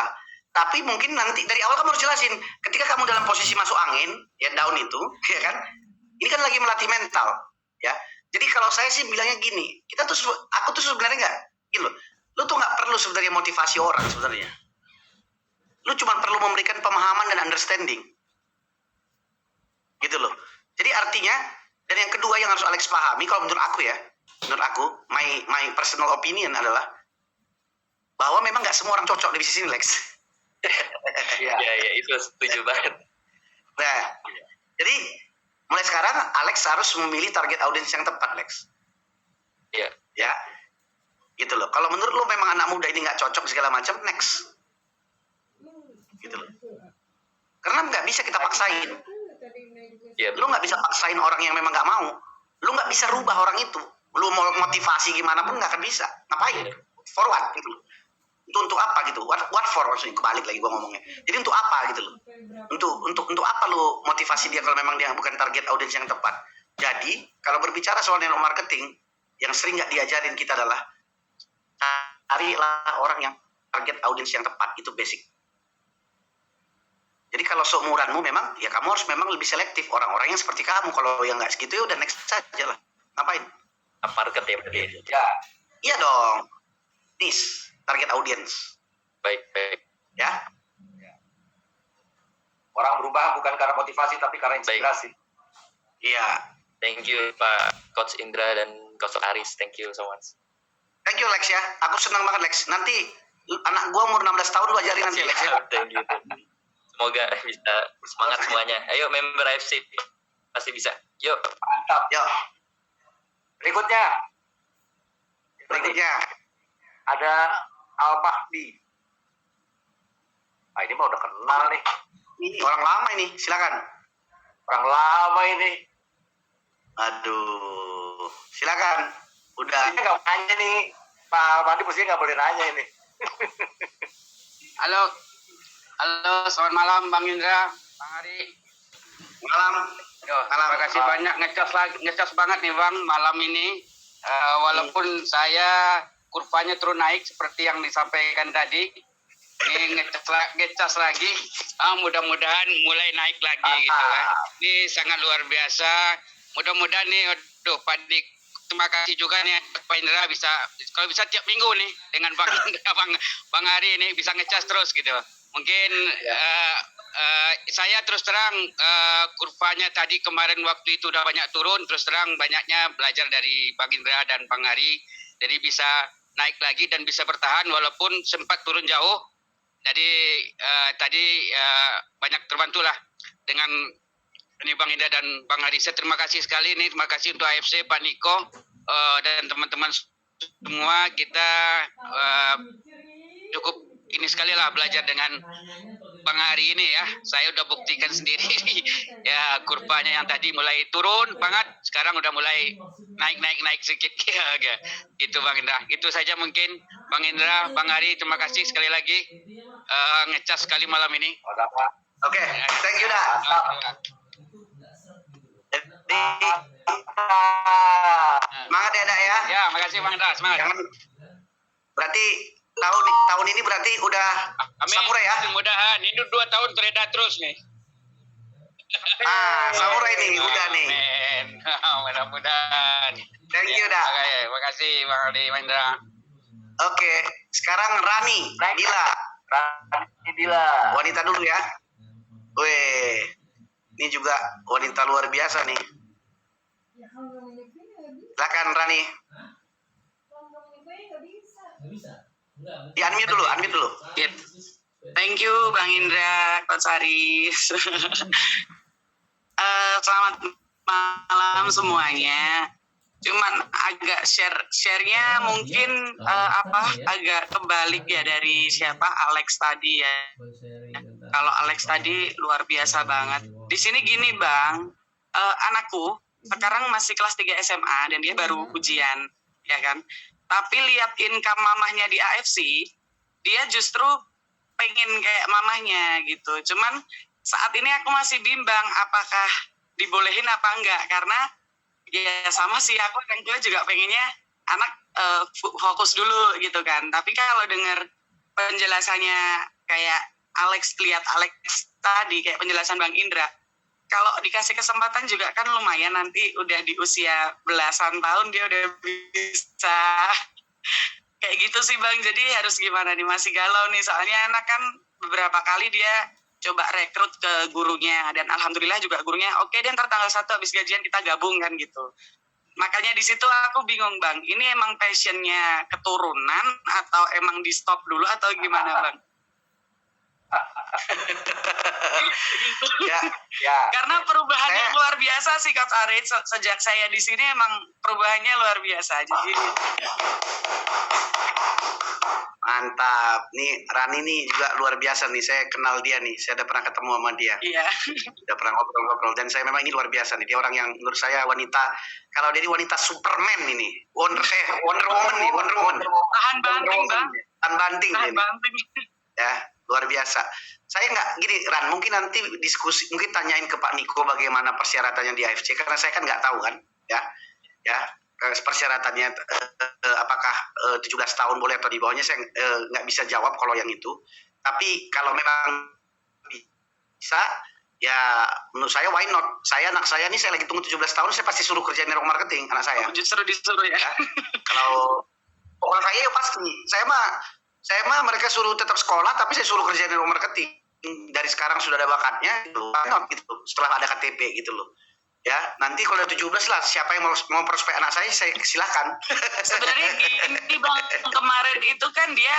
tapi mungkin nanti dari awal kamu harus jelasin ketika kamu dalam posisi masuk angin ya, down itu ya kan, ini kan lagi melatih mental ya. Jadi kalau saya sih bilangnya gini, aku tuh sebenarnya nggak gini loh, lu tuh nggak perlu sebenarnya motivasi orang sebenarnya, lu cuma perlu memberikan pemahaman dan understanding gitu loh. Jadi artinya, dan yang kedua yang harus Alex pahami, kalau menurut aku my personal opinion adalah bahwa memang nggak semua orang cocok di bisnis ini, Lex. Ya, itu setuju banget. Nah, jadi mulai sekarang Alex harus memilih target audiens yang tepat, Lex. Iya. Ya, gitu loh. Kalau menurut lo memang anak muda ini nggak cocok segala macam, next. Gitu loh. Karena nggak bisa kita paksain. Iya. Lo nggak bisa paksain orang yang memang nggak mau. Lo nggak bisa rubah orang itu. Lo mau motivasi gimana pun nggak akan bisa. Ngapain? Forward gitu loh. Untuk apa gitu? What for? Maksudnya kebalik lagi gua ngomongnya. Jadi untuk apa gitu loh? Untuk apa lo motivasi dia kalau memang dia bukan target audiens yang tepat? Jadi kalau berbicara soal network marketing, yang sering nggak diajarin kita adalah carilah orang yang target audiens yang tepat, itu basic. Jadi kalau seumuranmu memang, ya kamu harus memang lebih selektif orang-orang yang seperti kamu. Kalau yang nggak segitu ya udah next saja lah. Ngapain? market ya berarti. Ya, Iya dong. Niche, target audience. Baik. Ya. orang berubah bukan karena motivasi tapi karena inspirasi. Iya. Thank you Pak Coach Indra dan Coach Aris. Thank you so much. Thank you Lex ya. Aku senang banget Lex. Nanti anak gua umur 16 tahun lu ajarin nanti Lex ya. Thank you. Semoga bisa semangat semuanya. Ayo member AFC pasti bisa. Yuk. Mantap. Yuk. Berikutnya ada Al Mahdi. Nah, ini mah udah kenal nih. Ini orang lama ini, silakan. Orang lama ini. Aduh, silakan. Udah. Ini nggak nanya nih. Pak Al Mahdi mestinya nggak boleh nanya ini. Halo, selamat malam Bang Indra, Bang Ari. Malam. Terima kasih banyak, ngecas banget nih Bang malam ini. Walaupun saya kurvanya turun naik seperti yang disampaikan tadi, ini ngecas lagi. Mudah-mudahan mulai naik lagi gitu kan. Ini sangat luar biasa. Mudah-mudahan nih, Pak Dik, terima kasih juga nih Pak Indra bisa, kalau bisa tiap minggu nih dengan Bang Indra, Bang Ari ini bisa ngecas terus gitu. Mungkin saya terus terang kurvanya tadi kemarin waktu itu udah banyak turun, terus terang banyaknya belajar dari Bang Indra dan Bang Ari, jadi bisa naik lagi dan bisa bertahan walaupun sempat turun jauh. Jadi tadi banyak terbantulah dengan ini Bang Indra dan Bang Ari. Saya terima kasih sekali nih, terima kasih untuk AFC Pak Niko dan teman-teman semua. Kita cukup ini sekali lah belajar dengan Bang Ari ini ya. Saya udah buktikan sendiri ya, kurvanya yang tadi mulai turun banget, sekarang udah mulai naik sedikit ya, gitu Bang Indra. Itu saja mungkin Bang Indra, Bang Ari, terima kasih sekali lagi ngecas sekali malam ini. Oke, thank you dah. Semangat ya Dak ya. Ya, makasih Bang Indra, semangat. Berarti tahun ini berarti udah samurai ya? Mudah-mudahan ini 2 tahun teredah terus nih. Samurai nih udah nih. Amin. Mudah-mudahan. Thank you Dak. Oke, makasih Bang Ari, Bang Indra. Oke, sekarang Rani Dila. Wanita dulu ya. Weh, ini juga wanita luar biasa nih. Silakan Rani. Di unmute dulu. Thank you Bang Indra, Coach Aris. Selamat malam semuanya. Cuman agak share-nya mungkin agak kebalik ya dari siapa Alex tadi ya. Kalau Alex tadi luar biasa banget. Di sini gini Bang, anakku sekarang masih kelas 3 SMA dan dia baru ujian, ya kan. Tapi lihat income mamahnya di AFC, dia justru pengen kayak mamahnya gitu. Cuman saat ini aku masih bimbang apakah dibolehin apa enggak, karena ya sama sih, aku orang tua juga pengennya anak fokus dulu gitu kan. Tapi kalau dengar penjelasannya kayak lihat Alex tadi, kayak penjelasan Bang Indra, kalau dikasih kesempatan juga kan lumayan, nanti udah di usia belasan tahun dia udah bisa kayak gitu sih Bang. Jadi harus gimana nih, masih galau nih, soalnya anak kan beberapa kali dia coba rekrut ke gurunya dan alhamdulillah juga gurunya oke, dan ntar tanggal 1 habis gajian kita gabung kan gitu. Makanya di situ aku bingung Bang, ini emang passionnya keturunan atau emang di stop dulu atau gimana Bang? Ya. Karena perubahannya luar biasa sih Coach Aris. Sejak saya di sini emang perubahannya luar biasa. Jadi mantap. Nih Rani nih juga luar biasa nih. Saya kenal dia nih. Saya udah pernah ketemu sama dia. iya. Udah pernah ngobrol-ngobrol, dan saya memang ini luar biasa nih. Dia orang yang menurut saya wanita, kalau dia ini wanita Superman ini. Wonder Woman nih, Wonder Woman. Tahan banting Bang. Tahan banting. Tahan banting. Ya, luar biasa. Saya nggak gini Ran, mungkin nanti diskusi, mungkin tanyain ke Pak Niko bagaimana persyaratannya di AFC, karena saya kan nggak tahu kan, ya persyaratannya apakah 17 tahun boleh atau di bawahnya, saya nggak bisa jawab kalau yang itu. Tapi kalau memang bisa, ya menurut saya why not? Anak saya nih saya lagi tunggu 17 tahun, saya pasti suruh kerjain network marketing anak saya. Justru disuruh ya. Kalau orang kaya ya pasti. Saya mah mereka suruh tetap sekolah, tapi saya suruh kerjain network marketing. Dari sekarang sudah ada bakatnya, gitu. Why not gitu? Setelah ada KTP gitu loh. Ya, nanti kalau udah 17 lah, siapa yang mau prospek anak saya silakan. Sebenarnya gini Bang, kemarin itu kan dia,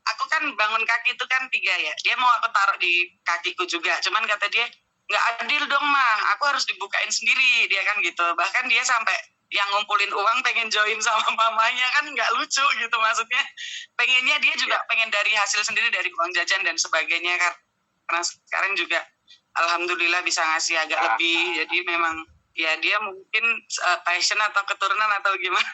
aku kan bangun kaki itu kan 3 ya. Dia mau aku taruh di kakiku juga. Cuman kata dia, nggak adil dong Mang, aku harus dibukain sendiri. Dia kan gitu. Bahkan dia sampai yang ngumpulin uang pengen join sama mamanya, kan nggak lucu gitu maksudnya. Pengennya dia juga pengen dari hasil sendiri, dari uang jajan dan sebagainya. Karena sekarang juga alhamdulillah bisa ngasih agak lebih. Jadi memang ya dia mungkin passion atau keturunan atau gimana.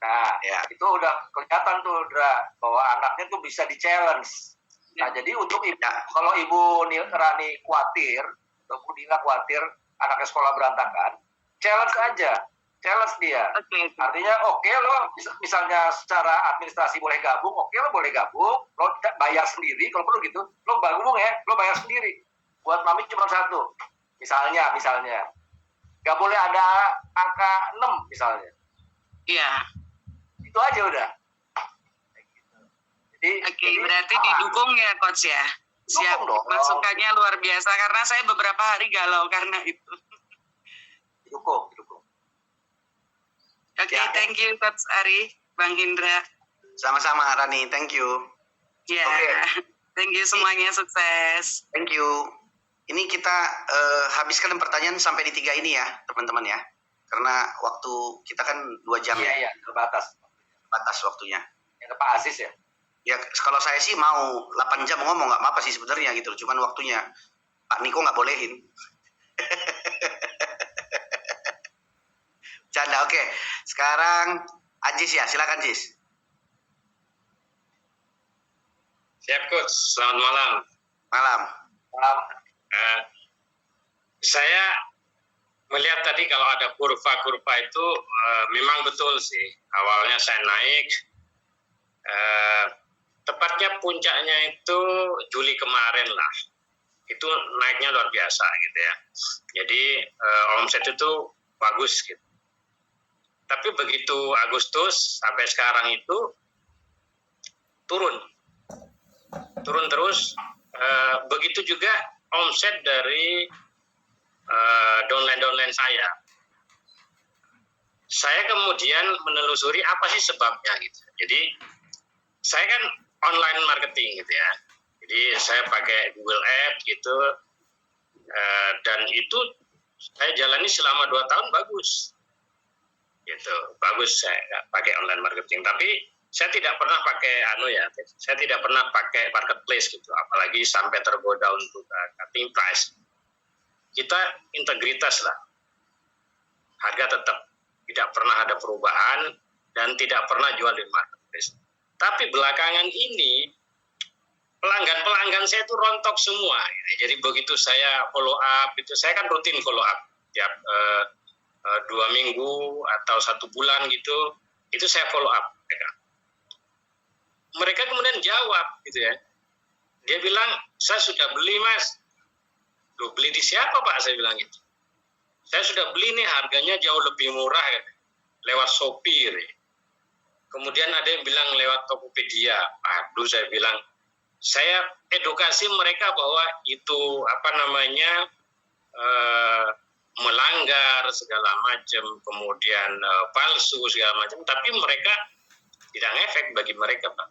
Nah, ya itu udah kelihatan tuh, Dra, bahwa anaknya tuh bisa di-challenge. Nah, jadi untuk ibu, kalau Ibu Rani khawatir, atau Bu Dina khawatir anaknya sekolah berantakan, challenge aja. Challenge dia. Artinya oke lo misalnya secara administrasi boleh gabung, oke lo boleh gabung, lo bayar sendiri kalau perlu gitu. Lo gabung ya, lo bayar sendiri. Buat mami cuma 1. Misalnya. Gak boleh ada angka 6 misalnya. Iya. Itu aja udah. Oke, berarti didukung ya Coach ya? Siap, masukannya luar biasa karena saya beberapa hari galau karena itu. Didukung. Oke, thank you Coach Ari, Bang Hindra. Sama-sama Rani, thank you. Ya, thank you semuanya, sukses. Thank you. Ini kita habiskan pertanyaan sampai di 3 ini ya, teman-teman ya. Karena waktu kita kan 2 jam. Iya, terbatas. Batas waktunya. Yang ke Pak Aziz ya? Ya, kalau saya sih mau 8 jam ngomong, nggak apa-apa sih sebenarnya gitu. Cuman waktunya Pak Niko nggak bolehin. Canda, oke. Sekarang Ajis ya, silakan Jis. Siap Coach, selamat malam. Malam. Saya melihat tadi kalau ada kurva-kurva itu memang betul sih. Awalnya saya naik, tepatnya puncaknya itu Juli kemarin lah. Itu naiknya luar biasa gitu ya. Jadi omset itu bagus gitu. Tapi begitu Agustus sampai sekarang itu turun terus. Begitu juga omset dari downline saya. Saya kemudian menelusuri apa sih sebabnya gitu. Jadi saya kan online marketing gitu ya. Jadi saya pakai Google Ads gitu, dan itu saya jalani selama 2 tahun bagus. Gitu, bagus saya pakai online marketing. Tapi saya tidak pernah pakai saya tidak pernah pakai marketplace gitu, apalagi sampai tergoda untuk cutting price. Kita integritas lah, harga tetap, tidak pernah ada perubahan dan tidak pernah jual di marketplace. Tapi belakangan ini pelanggan saya itu rontok semua. Jadi begitu saya follow up itu, saya kan rutin follow up tiap 2 minggu atau 1 bulan gitu, itu saya follow up. Mereka kemudian jawab gitu ya, dia bilang saya sudah beli Mas. Loh, beli di siapa Pak? Saya bilang gitu. Saya sudah beli nih, harganya jauh lebih murah ya, lewat Shopee. Kemudian ada yang bilang lewat Tokopedia. Aduh, saya bilang, saya edukasi mereka bahwa itu melanggar segala macam, kemudian palsu segala macam, tapi mereka tidak ngefek bagi mereka Pak.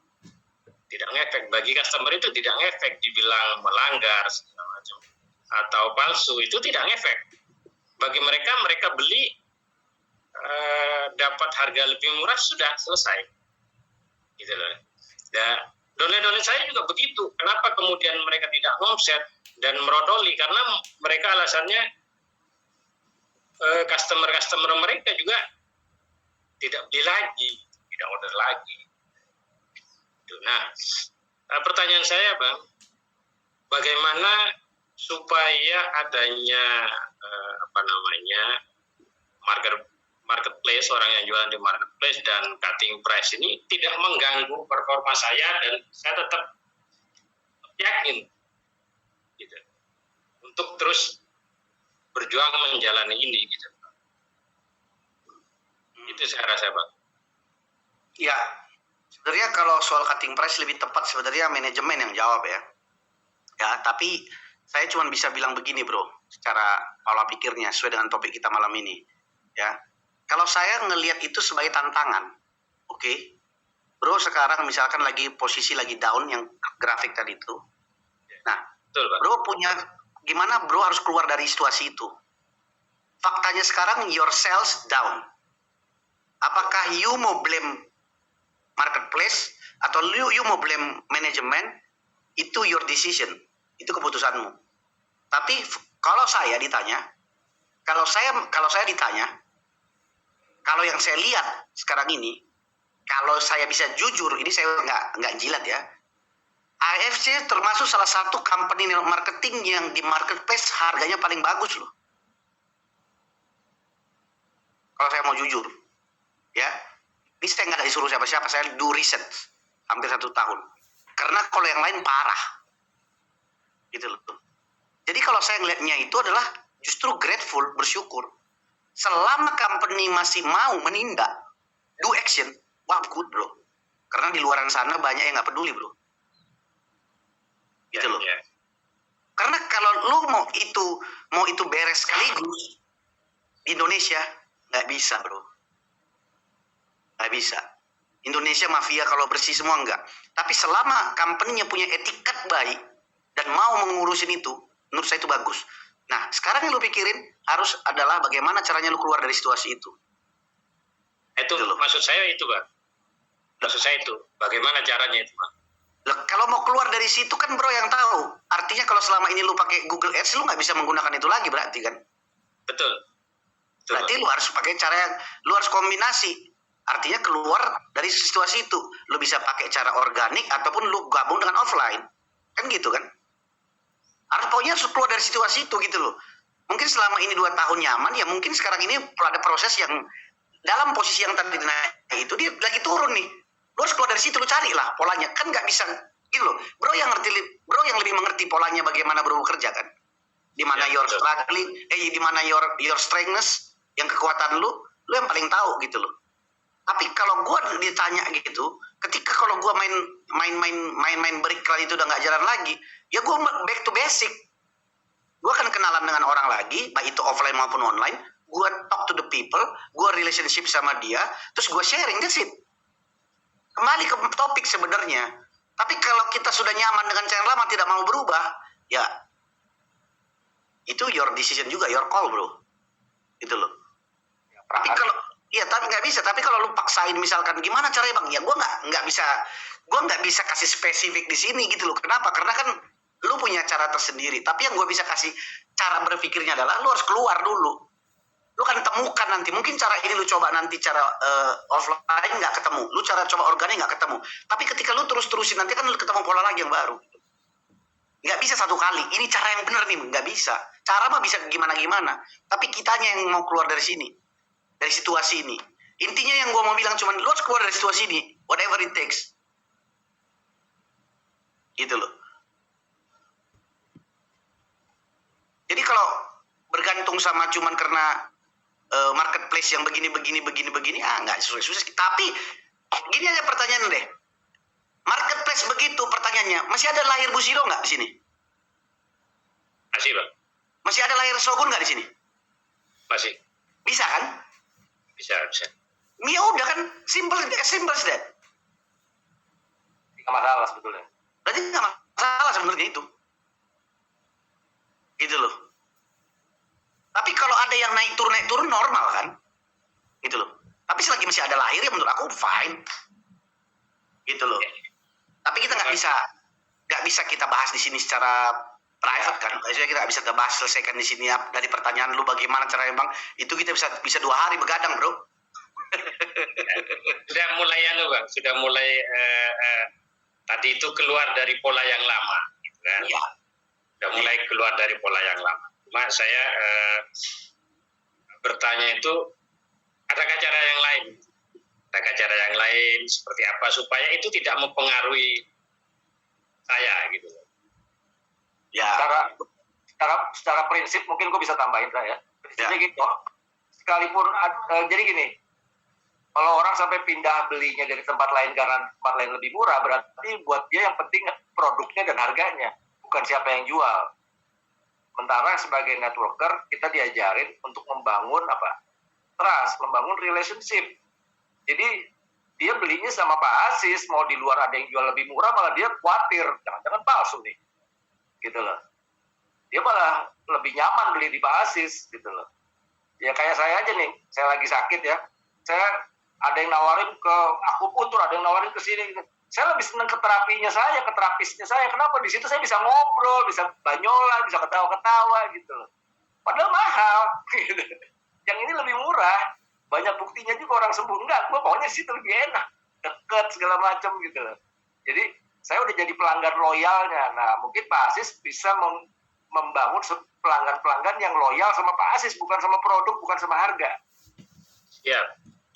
Tidak ngefek bagi customer, itu tidak ngefek, dibilang melanggar segala macam atau palsu, itu tidak ngefek. Bagi mereka beli dapat harga lebih murah, sudah selesai. Gitu loh. Dan downline saya juga begitu. Kenapa kemudian mereka tidak omset dan merodoli? Karena mereka alasannya customer mereka juga tidak beli lagi, tidak order lagi. Nah, pertanyaan saya Bang, bagaimana supaya adanya marketplace, orang yang jualan di marketplace dan cutting price ini tidak mengganggu performa saya dan saya tetap yakin gitu. untuk terus berjuang menjalani ini gitu. Itu saya rasa, Bang. Ya, sebenarnya kalau soal cutting price lebih tepat sebenarnya manajemen yang jawab ya. Ya, tapi saya cuma bisa bilang begini bro, secara pola pikirnya sesuai dengan topik kita malam ini. Ya, kalau saya ngelihat itu sebagai tantangan, oke. Bro sekarang misalkan lagi posisi lagi down yang grafik tadi itu. Nah, betul, Bang. Bro punya gimana bro harus keluar dari situasi itu. Faktanya sekarang your sales down. Apakah you mau blame marketplace atau you mau blame manajemen? Itu your decision, itu keputusanmu. Tapi kalau saya ditanya, kalau saya ditanya, kalau yang saya lihat sekarang ini, kalau saya bisa jujur, ini saya nggak jilat ya. AFC termasuk salah satu company marketing yang di marketplace harganya paling bagus loh. Kalau saya mau jujur, ya, ini saya nggak disuruh siapa-siapa, saya do riset hampir 1 tahun. Karena kalau yang lain parah, gitu loh. Jadi kalau saya ngelihatnya itu adalah justru grateful, bersyukur. Selama company masih mau menindak, do action, wah good bro. Karena di luaran sana banyak yang nggak peduli bro. Gitu loh. Yeah. Karena kalau lu mau itu beres sekaligus di Indonesia nggak bisa bro, nggak bisa. Indonesia mafia kalau bersih semua enggak. Tapi selama company-nya punya etikat baik dan mau mengurusin itu, menurut saya itu bagus. Nah, sekarang yang lu pikirin harus adalah bagaimana caranya lu keluar dari situasi itu. Itu maksud saya itu, Bang. Maksud saya itu, bagaimana caranya itu, Bang? Loh, kalau mau keluar dari situ kan bro yang tahu. Artinya kalau selama ini lu pakai Google Ads, lu nggak bisa menggunakan itu lagi berarti kan? Betul. Berarti lu harus pakai cara yang, lu harus kombinasi. Artinya keluar dari situasi itu. Lu bisa pakai cara organik ataupun lu gabung dengan offline. Kan gitu kan? Harus pokoknya harus keluar dari situasi itu gitu loh. Mungkin selama ini 2 tahun nyaman, ya mungkin sekarang ini ada proses yang dalam posisi yang tadi naik itu dia lagi turun nih. Lu harus keluar dari situ, lu carilah polanya. Kan nggak bisa gitu loh. Bro yang lebih mengerti polanya bagaimana bro bekerja kan. Di mana your struggling, di mana your strengthness, yang kekuatan lu yang paling tahu gitu loh. Tapi kalau gua ditanya gitu, ketika kalau gua main beriklan itu udah nggak jalan lagi, ya gua back to basic. Gua akan kenalan dengan orang lagi, baik itu offline maupun online. Gua talk to the people, gua relationship sama dia, terus gua sharing, that's it. Kembali ke topik sebenarnya. Tapi kalau kita sudah nyaman dengan cara lama tidak mau berubah, ya itu your decision juga, your call bro. Itu loh. Tapi kalau tapi nggak bisa. Tapi kalau lu paksain misalkan gimana caranya bang? Ya gue nggak bisa kasih spesifik di sini gitu loh. Kenapa? Karena kan lu punya cara tersendiri. Tapi yang gue bisa kasih cara berpikirnya adalah lu harus keluar dulu. Lu kan temukan nanti. Mungkin cara ini lu coba nanti cara offline nggak ketemu. Lu cara coba organik nggak ketemu. Tapi ketika lu terus-terusin nanti kan lu ketemu pola lagi yang baru. Nggak bisa satu kali. Ini cara yang benar nih. Nggak bisa. Cara mah bisa gimana-gimana. Tapi kitanya yang mau keluar dari sini. Dari situasi ini. Intinya yang gue mau bilang cuman lu harus keluar dari situasi ini. Whatever it takes. Gitu loh. Jadi kalau bergantung sama cuman karena marketplace yang begini, nggak susah. Tapi gini aja pertanyaan deh. Marketplace begitu pertanyaannya. Masih ada lahir Bushido nggak di sini? Masih, Bang. Masih ada lahir Shogun nggak di sini? Masih. Bisa kan? Bisa. Ya udah kan, simple as that. Nggak masalah sebetulnya. Berarti nggak masalah sebenarnya itu. Gitu loh. Tapi kalau ada yang naik turun normal kan? Gitu loh. Tapi selagi masih ada lahir ya menurut aku fine. Gitu loh. Tapi kita nggak bisa kita bahas di sini secara private kan. Biasanya kita nggak bisa kita bahas selesaikan di sini dari pertanyaan lu bagaimana caranya bang. Itu kita bisa 2 hari begadang bro. Sudah mulai Bang. Sudah mulai tadi itu keluar dari pola yang lama. Gitu kan? Ya. Sudah mulai keluar dari pola yang lama. Cuma saya bertanya itu adakah cara yang lain? Adakah cara yang lain seperti apa supaya itu tidak mempengaruhi saya gitu. Ya. secara prinsip mungkin gue bisa tambahin ya. Prinsipnya gitu. Sekalipun jadi gini, kalau orang sampai pindah belinya dari tempat lain karena tempat lain lebih murah, berarti buat dia yang penting produknya dan harganya, bukan siapa yang jual. Sementara sebagai networker kita diajarin untuk membangun trust, membangun relationship. Jadi dia belinya sama Pak Asis, mau di luar ada yang jual lebih murah, malah dia khawatir, jangan-jangan palsu nih, gitu loh. Dia malah lebih nyaman beli di Pak Asis, gitu loh. Ya kayak saya aja nih, saya lagi sakit ya, saya ada yang nawarin ke akupunktur, ada yang nawarin ke sini. Saya lebih senang ke terapinya saya, ke terapisnya saya. Kenapa? Di situ saya bisa ngobrol, bisa banyolan, bisa ketawa-ketawa gitu loh. Padahal mahal. Gitu. Yang ini lebih murah. Banyak buktinya juga orang sembuh. Enggak, gue pokoknya situ lebih enak. Deket segala macam gitu loh. Jadi saya udah jadi pelanggan loyalnya. Nah mungkin Pak Asis bisa membangun pelanggan-pelanggan yang loyal sama Pak Asis, bukan sama produk, bukan sama harga.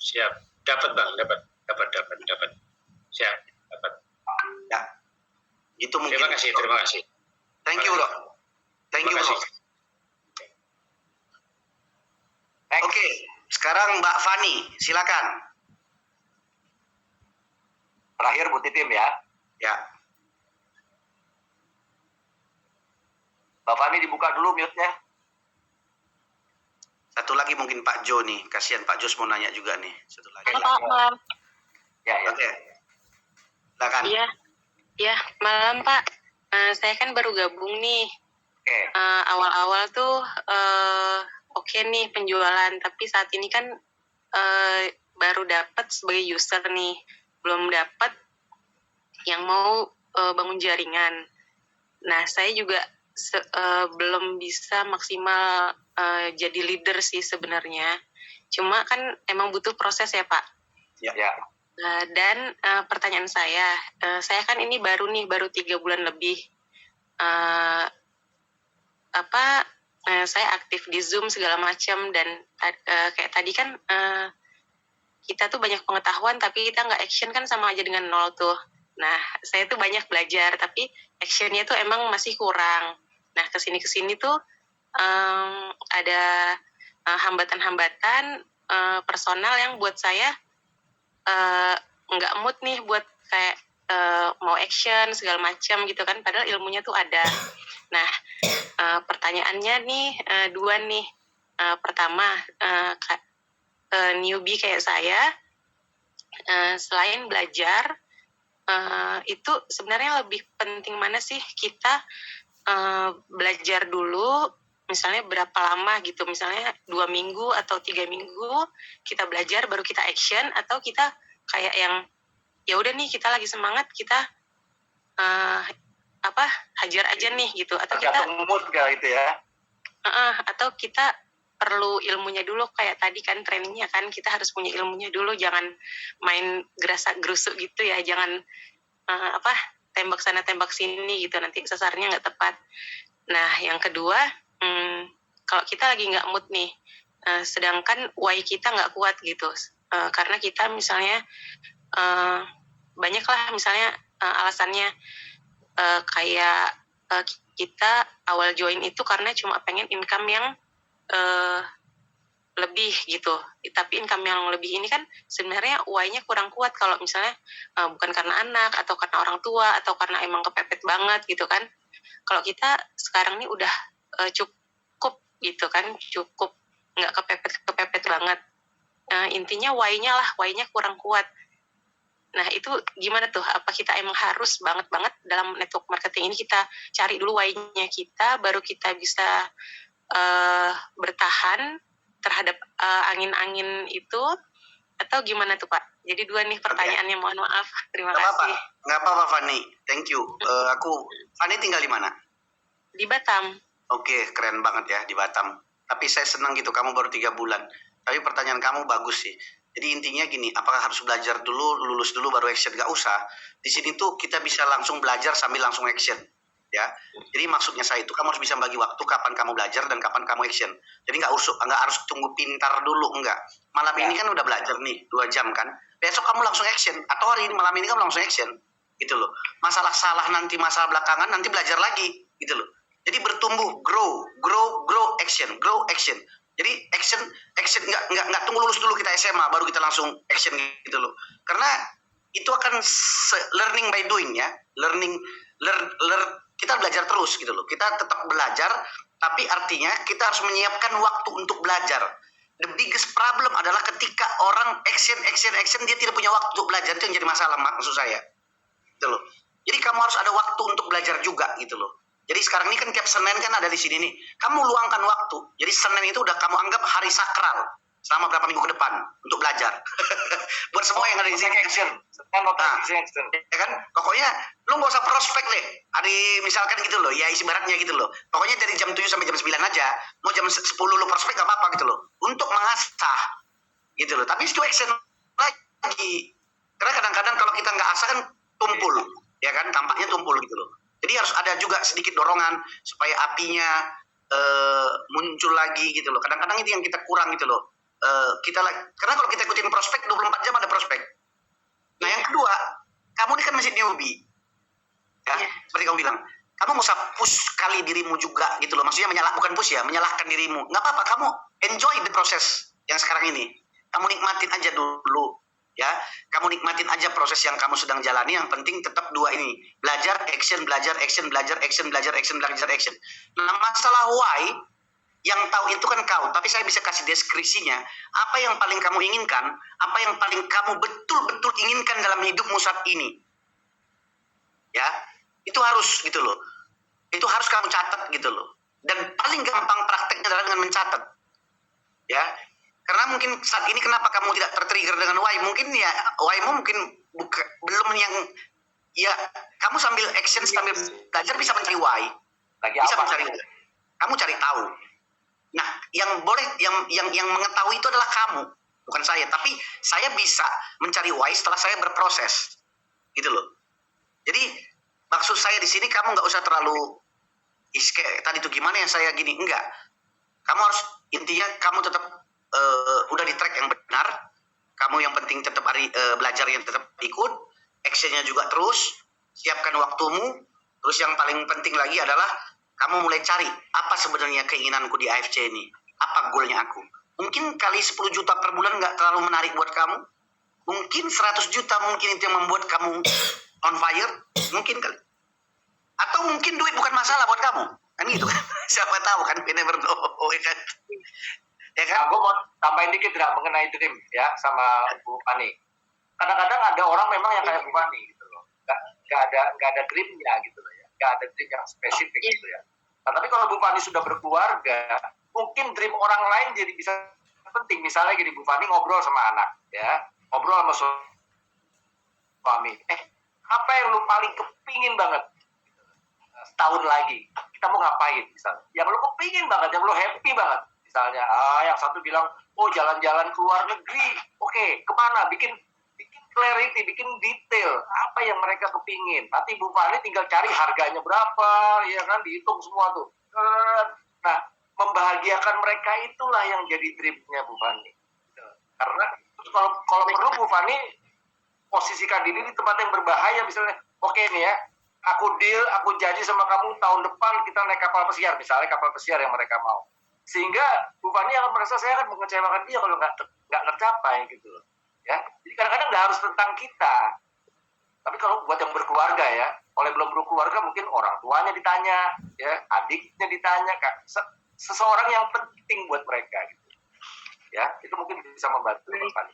Siap. Dapat Bang, dapat. Siap, dapat. Ya. Itu mungkin. Terima kasih. Thank you, Bro. Thank you, Bro. Oke, sekarang Mbak Fani, silakan. Terakhir Bu Titim ya. Ya. Mbak Fani dibuka dulu mute-nya. Satu lagi mungkin Pak Jo nih, kasihan Pak Jos mau nanya juga nih. Satu lagi. Malam. Ya. Oke. Silakan. Iya, malam Pak. Saya kan baru gabung nih. Oke. Awal-awal tuh oke nih penjualan, tapi saat ini kan baru dapat sebagai user nih, belum dapat yang mau bangun jaringan. Nah, saya juga belum bisa maksimal jadi leader sih sebenarnya. Cuma kan emang butuh proses ya Pak. Ya. Dan pertanyaan saya kan ini baru 3 bulan lebih. Saya aktif di Zoom segala macam, dan kayak tadi kan kita tuh banyak pengetahuan tapi kita nggak action kan sama aja dengan nol tuh. Nah, saya tuh banyak belajar tapi actionnya tuh emang masih kurang. Nah, kesini tuh ada hambatan-hambatan personal yang buat saya nggak mood nih buat kayak mau action segala macam gitu kan, padahal ilmunya tuh ada. Nah, pertanyaannya nih 2 nih. Pertama, newbie kayak saya, selain belajar, itu sebenarnya lebih penting mana sih kita belajar dulu, misalnya berapa lama gitu, misalnya 2 minggu atau 3 minggu kita belajar baru kita action, atau kita kayak yang ya udah nih kita lagi semangat kita hajar aja nih gitu, atau kita mood gitu ya. Atau kita perlu ilmunya dulu, kayak tadi kan trainingnya kan kita harus punya ilmunya dulu, jangan main gerasak gerusuk gitu ya, jangan tembak sana tembak sini gitu, nanti sasarnya nggak tepat. Nah, yang kedua, kalau kita lagi nggak mood nih, sedangkan why kita nggak kuat gitu, karena kita misalnya banyaklah misalnya alasannya, kayak kita awal join itu karena cuma pengen income yang lebih gitu, tapi income yang lebih ini kan sebenarnya why-nya kurang kuat kalau misalnya bukan karena anak atau karena orang tua atau karena emang kepepet banget gitu kan. Kalau kita sekarang ini udah cukup gitu kan, cukup nggak kepepet banget. Intinya why-nya kurang kuat. Nah, itu gimana tuh? Apa kita emang harus banget dalam network marketing ini kita cari dulu why-nya kita, baru kita bisa bertahan terhadap angin-angin itu, atau gimana tuh Pak? Jadi 2 nih pertanyaannya, mohon maaf. Terima kasih. Nggak apa-apa Fani, thank you. Fani tinggal di mana? Di Batam. Oke, keren banget ya di Batam. Tapi saya senang gitu, kamu baru 3 bulan. Tapi pertanyaan kamu bagus sih. Jadi intinya gini, apakah harus belajar dulu, lulus dulu baru action? Gak usah. Di sini tuh kita bisa langsung belajar sambil langsung action. Ya, jadi maksudnya saya itu kamu harus bisa bagi waktu kapan kamu belajar dan kapan kamu action. Jadi nggak harus tunggu pintar dulu, enggak. Malam ini kan udah belajar nih 2 jam kan. Besok kamu langsung action, atau hari ini malam ini kamu langsung action, gitu loh. Masalah salah nanti, masalah belakangan nanti belajar lagi, gitu loh. Jadi bertumbuh, grow action. Jadi action nggak tunggu lulus dulu kita SMA baru kita langsung action gitu loh. Karena itu akan learning by doing ya. Kita belajar terus gitu loh. Kita tetap belajar, tapi artinya kita harus menyiapkan waktu untuk belajar. The biggest problem adalah ketika orang action dia tidak punya waktu untuk belajar, itu yang jadi masalah maksud saya. Gitu loh. Jadi kamu harus ada waktu untuk belajar juga gitu loh. Jadi sekarang ini kan tiap Senin kan ada di sini nih. Kamu luangkan waktu. Jadi Senin itu udah kamu anggap hari sakral selama berapa minggu ke depan untuk belajar. Buat semua yang ada di sini. Action. Action. Ya kan? Pokoknya lu nggak usah prospek deh. Hari misalkan gitu loh. Ya isi baratnya gitu loh. Pokoknya dari jam 7 sampai jam 9 aja. Mau jam 10 lu prospek gak apa-apa gitu loh. Untuk mengasah. Gitu loh. Tapi itu action lagi. Karena kadang-kadang kalau kita nggak asah kan tumpul. Ya kan? Tampaknya tumpul gitu loh. Jadi harus ada juga sedikit dorongan supaya apinya muncul lagi gitu loh. Kadang-kadang itu yang kita kurang gitu loh. Karena kalau kita ikutin prospek 24 jam ada prospek. Nah yang kedua, kamu ini kan masih newbie. Ya, seperti kamu bilang. Kamu nggak usah push kali dirimu juga gitu loh. Maksudnya bukan push ya, menyalahkan dirimu. Nggak apa-apa, kamu enjoy the proses yang sekarang ini. Kamu nikmatin aja dulu. Ya, kamu nikmatin aja proses yang kamu sedang jalani. Yang penting tetap dua ini, belajar action. Nah, masalah why yang tahu itu kan kau, tapi saya bisa kasih deskripsinya. Apa yang paling kamu inginkan, apa yang paling kamu betul-betul inginkan dalam hidupmu saat ini. Ya, itu harus gitu loh. Itu harus kamu catat gitu loh. Dan paling gampang prakteknya adalah dengan mencatat. Ya. Karena mungkin saat ini kenapa kamu tidak tertrigger dengan why? Mungkin ya why-mu mungkin belum yang ya kamu sambil action sambil belajar bisa mencari why. Bisa mencari. Kamu cari tahu. Nah, yang boleh yang mengetahui itu adalah kamu, bukan saya. Tapi saya bisa mencari why setelah saya berproses. Gitu loh. Jadi maksud saya di sini kamu nggak usah terlalu kayak tadi tuh gimana ya saya gini, enggak. Kamu harus intinya kamu tetap udah di track yang benar, kamu yang penting tetap belajar yang tetap ikut, actionnya juga terus, siapkan waktumu, terus yang paling penting lagi adalah kamu mulai cari apa sebenarnya keinginanku di AFC ini, apa goalnya aku. Mungkin kali 10 juta per bulan nggak terlalu menarik buat kamu, mungkin 100 juta mungkin itu yang membuat kamu on fire, mungkin kali. Atau mungkin duit bukan masalah buat kamu, kan gitu kan? Siapa tahu kan, we never know, ya kan? Ya kan? Gue mau tambahin dikit mengenai dream ya sama Bu Fani. Kadang-kadang ada orang memang yang kayak Bu Fani gitu loh, nggak ada dreamnya gitu loh ya, nggak ada dream yang spesifik gitu ya. Nah, tapi kalau Bu Fani sudah berkeluarga, mungkin dream orang lain jadi bisa penting. Misalnya gini, Bu Fani ngobrol sama anak, ya, ngobrol sama suami. Apa yang lu paling kepingin banget setahun lagi? Kita mau ngapain misalnya? Yang lu kepingin banget, yang lu happy banget. Misalnya, yang satu bilang, oh jalan-jalan ke luar negeri, oke, kemana? Bikin clarity, bikin detail, apa yang mereka kepingin. Nanti Bu Fani tinggal cari harganya berapa, ya kan, dihitung semua tuh. Nah, membahagiakan mereka itulah yang jadi dreamnya Bu Fani. Karena kalau perlu Bu Fani posisikan diri di tempat yang berbahaya, misalnya, oke nih ya, aku deal, aku janji sama kamu tahun depan kita naik kapal pesiar, misalnya kapal pesiar yang mereka mau. Sehingga Bu Fani akan merasa saya akan mengecewakan dia kalau nggak tercapai gitu loh. Ya, jadi kadang-kadang nggak harus tentang kita. Tapi kalau buat yang berkeluarga ya, oleh belum berkeluarga mungkin orang tuanya ditanya, ya, adiknya ditanya, seseorang yang penting buat mereka gitu. Ya, itu mungkin bisa membantu Bu Fani.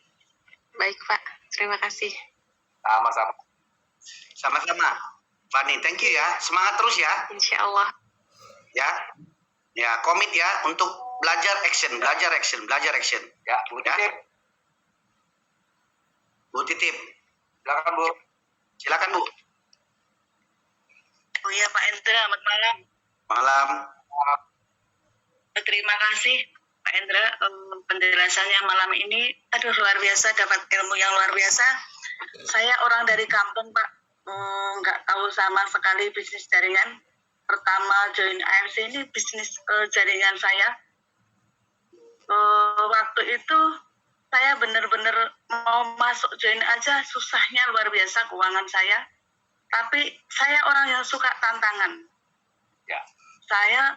Baik Pak, terima kasih. Sama-sama. Sama-sama. Fani, thank you ya. Semangat terus ya. Insya Allah. Ya, komit ya untuk belajar action. Ya, Bu Titip. Bu Titip. Silakan Bu. Oh iya Pak Endra, selamat malam. Malam. Terima kasih Pak Endra, penjelasannya malam ini. Aduh, luar biasa, dapat ilmu yang luar biasa. Saya orang dari kampung Pak, nggak tahu sama sekali bisnis jaringan. Pertama join AFC ini bisnis jaringan saya. Waktu itu saya benar-benar mau masuk join aja, susahnya luar biasa keuangan saya. Tapi saya orang yang suka tantangan. Ya. saya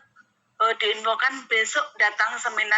diinfokan besok datang seminar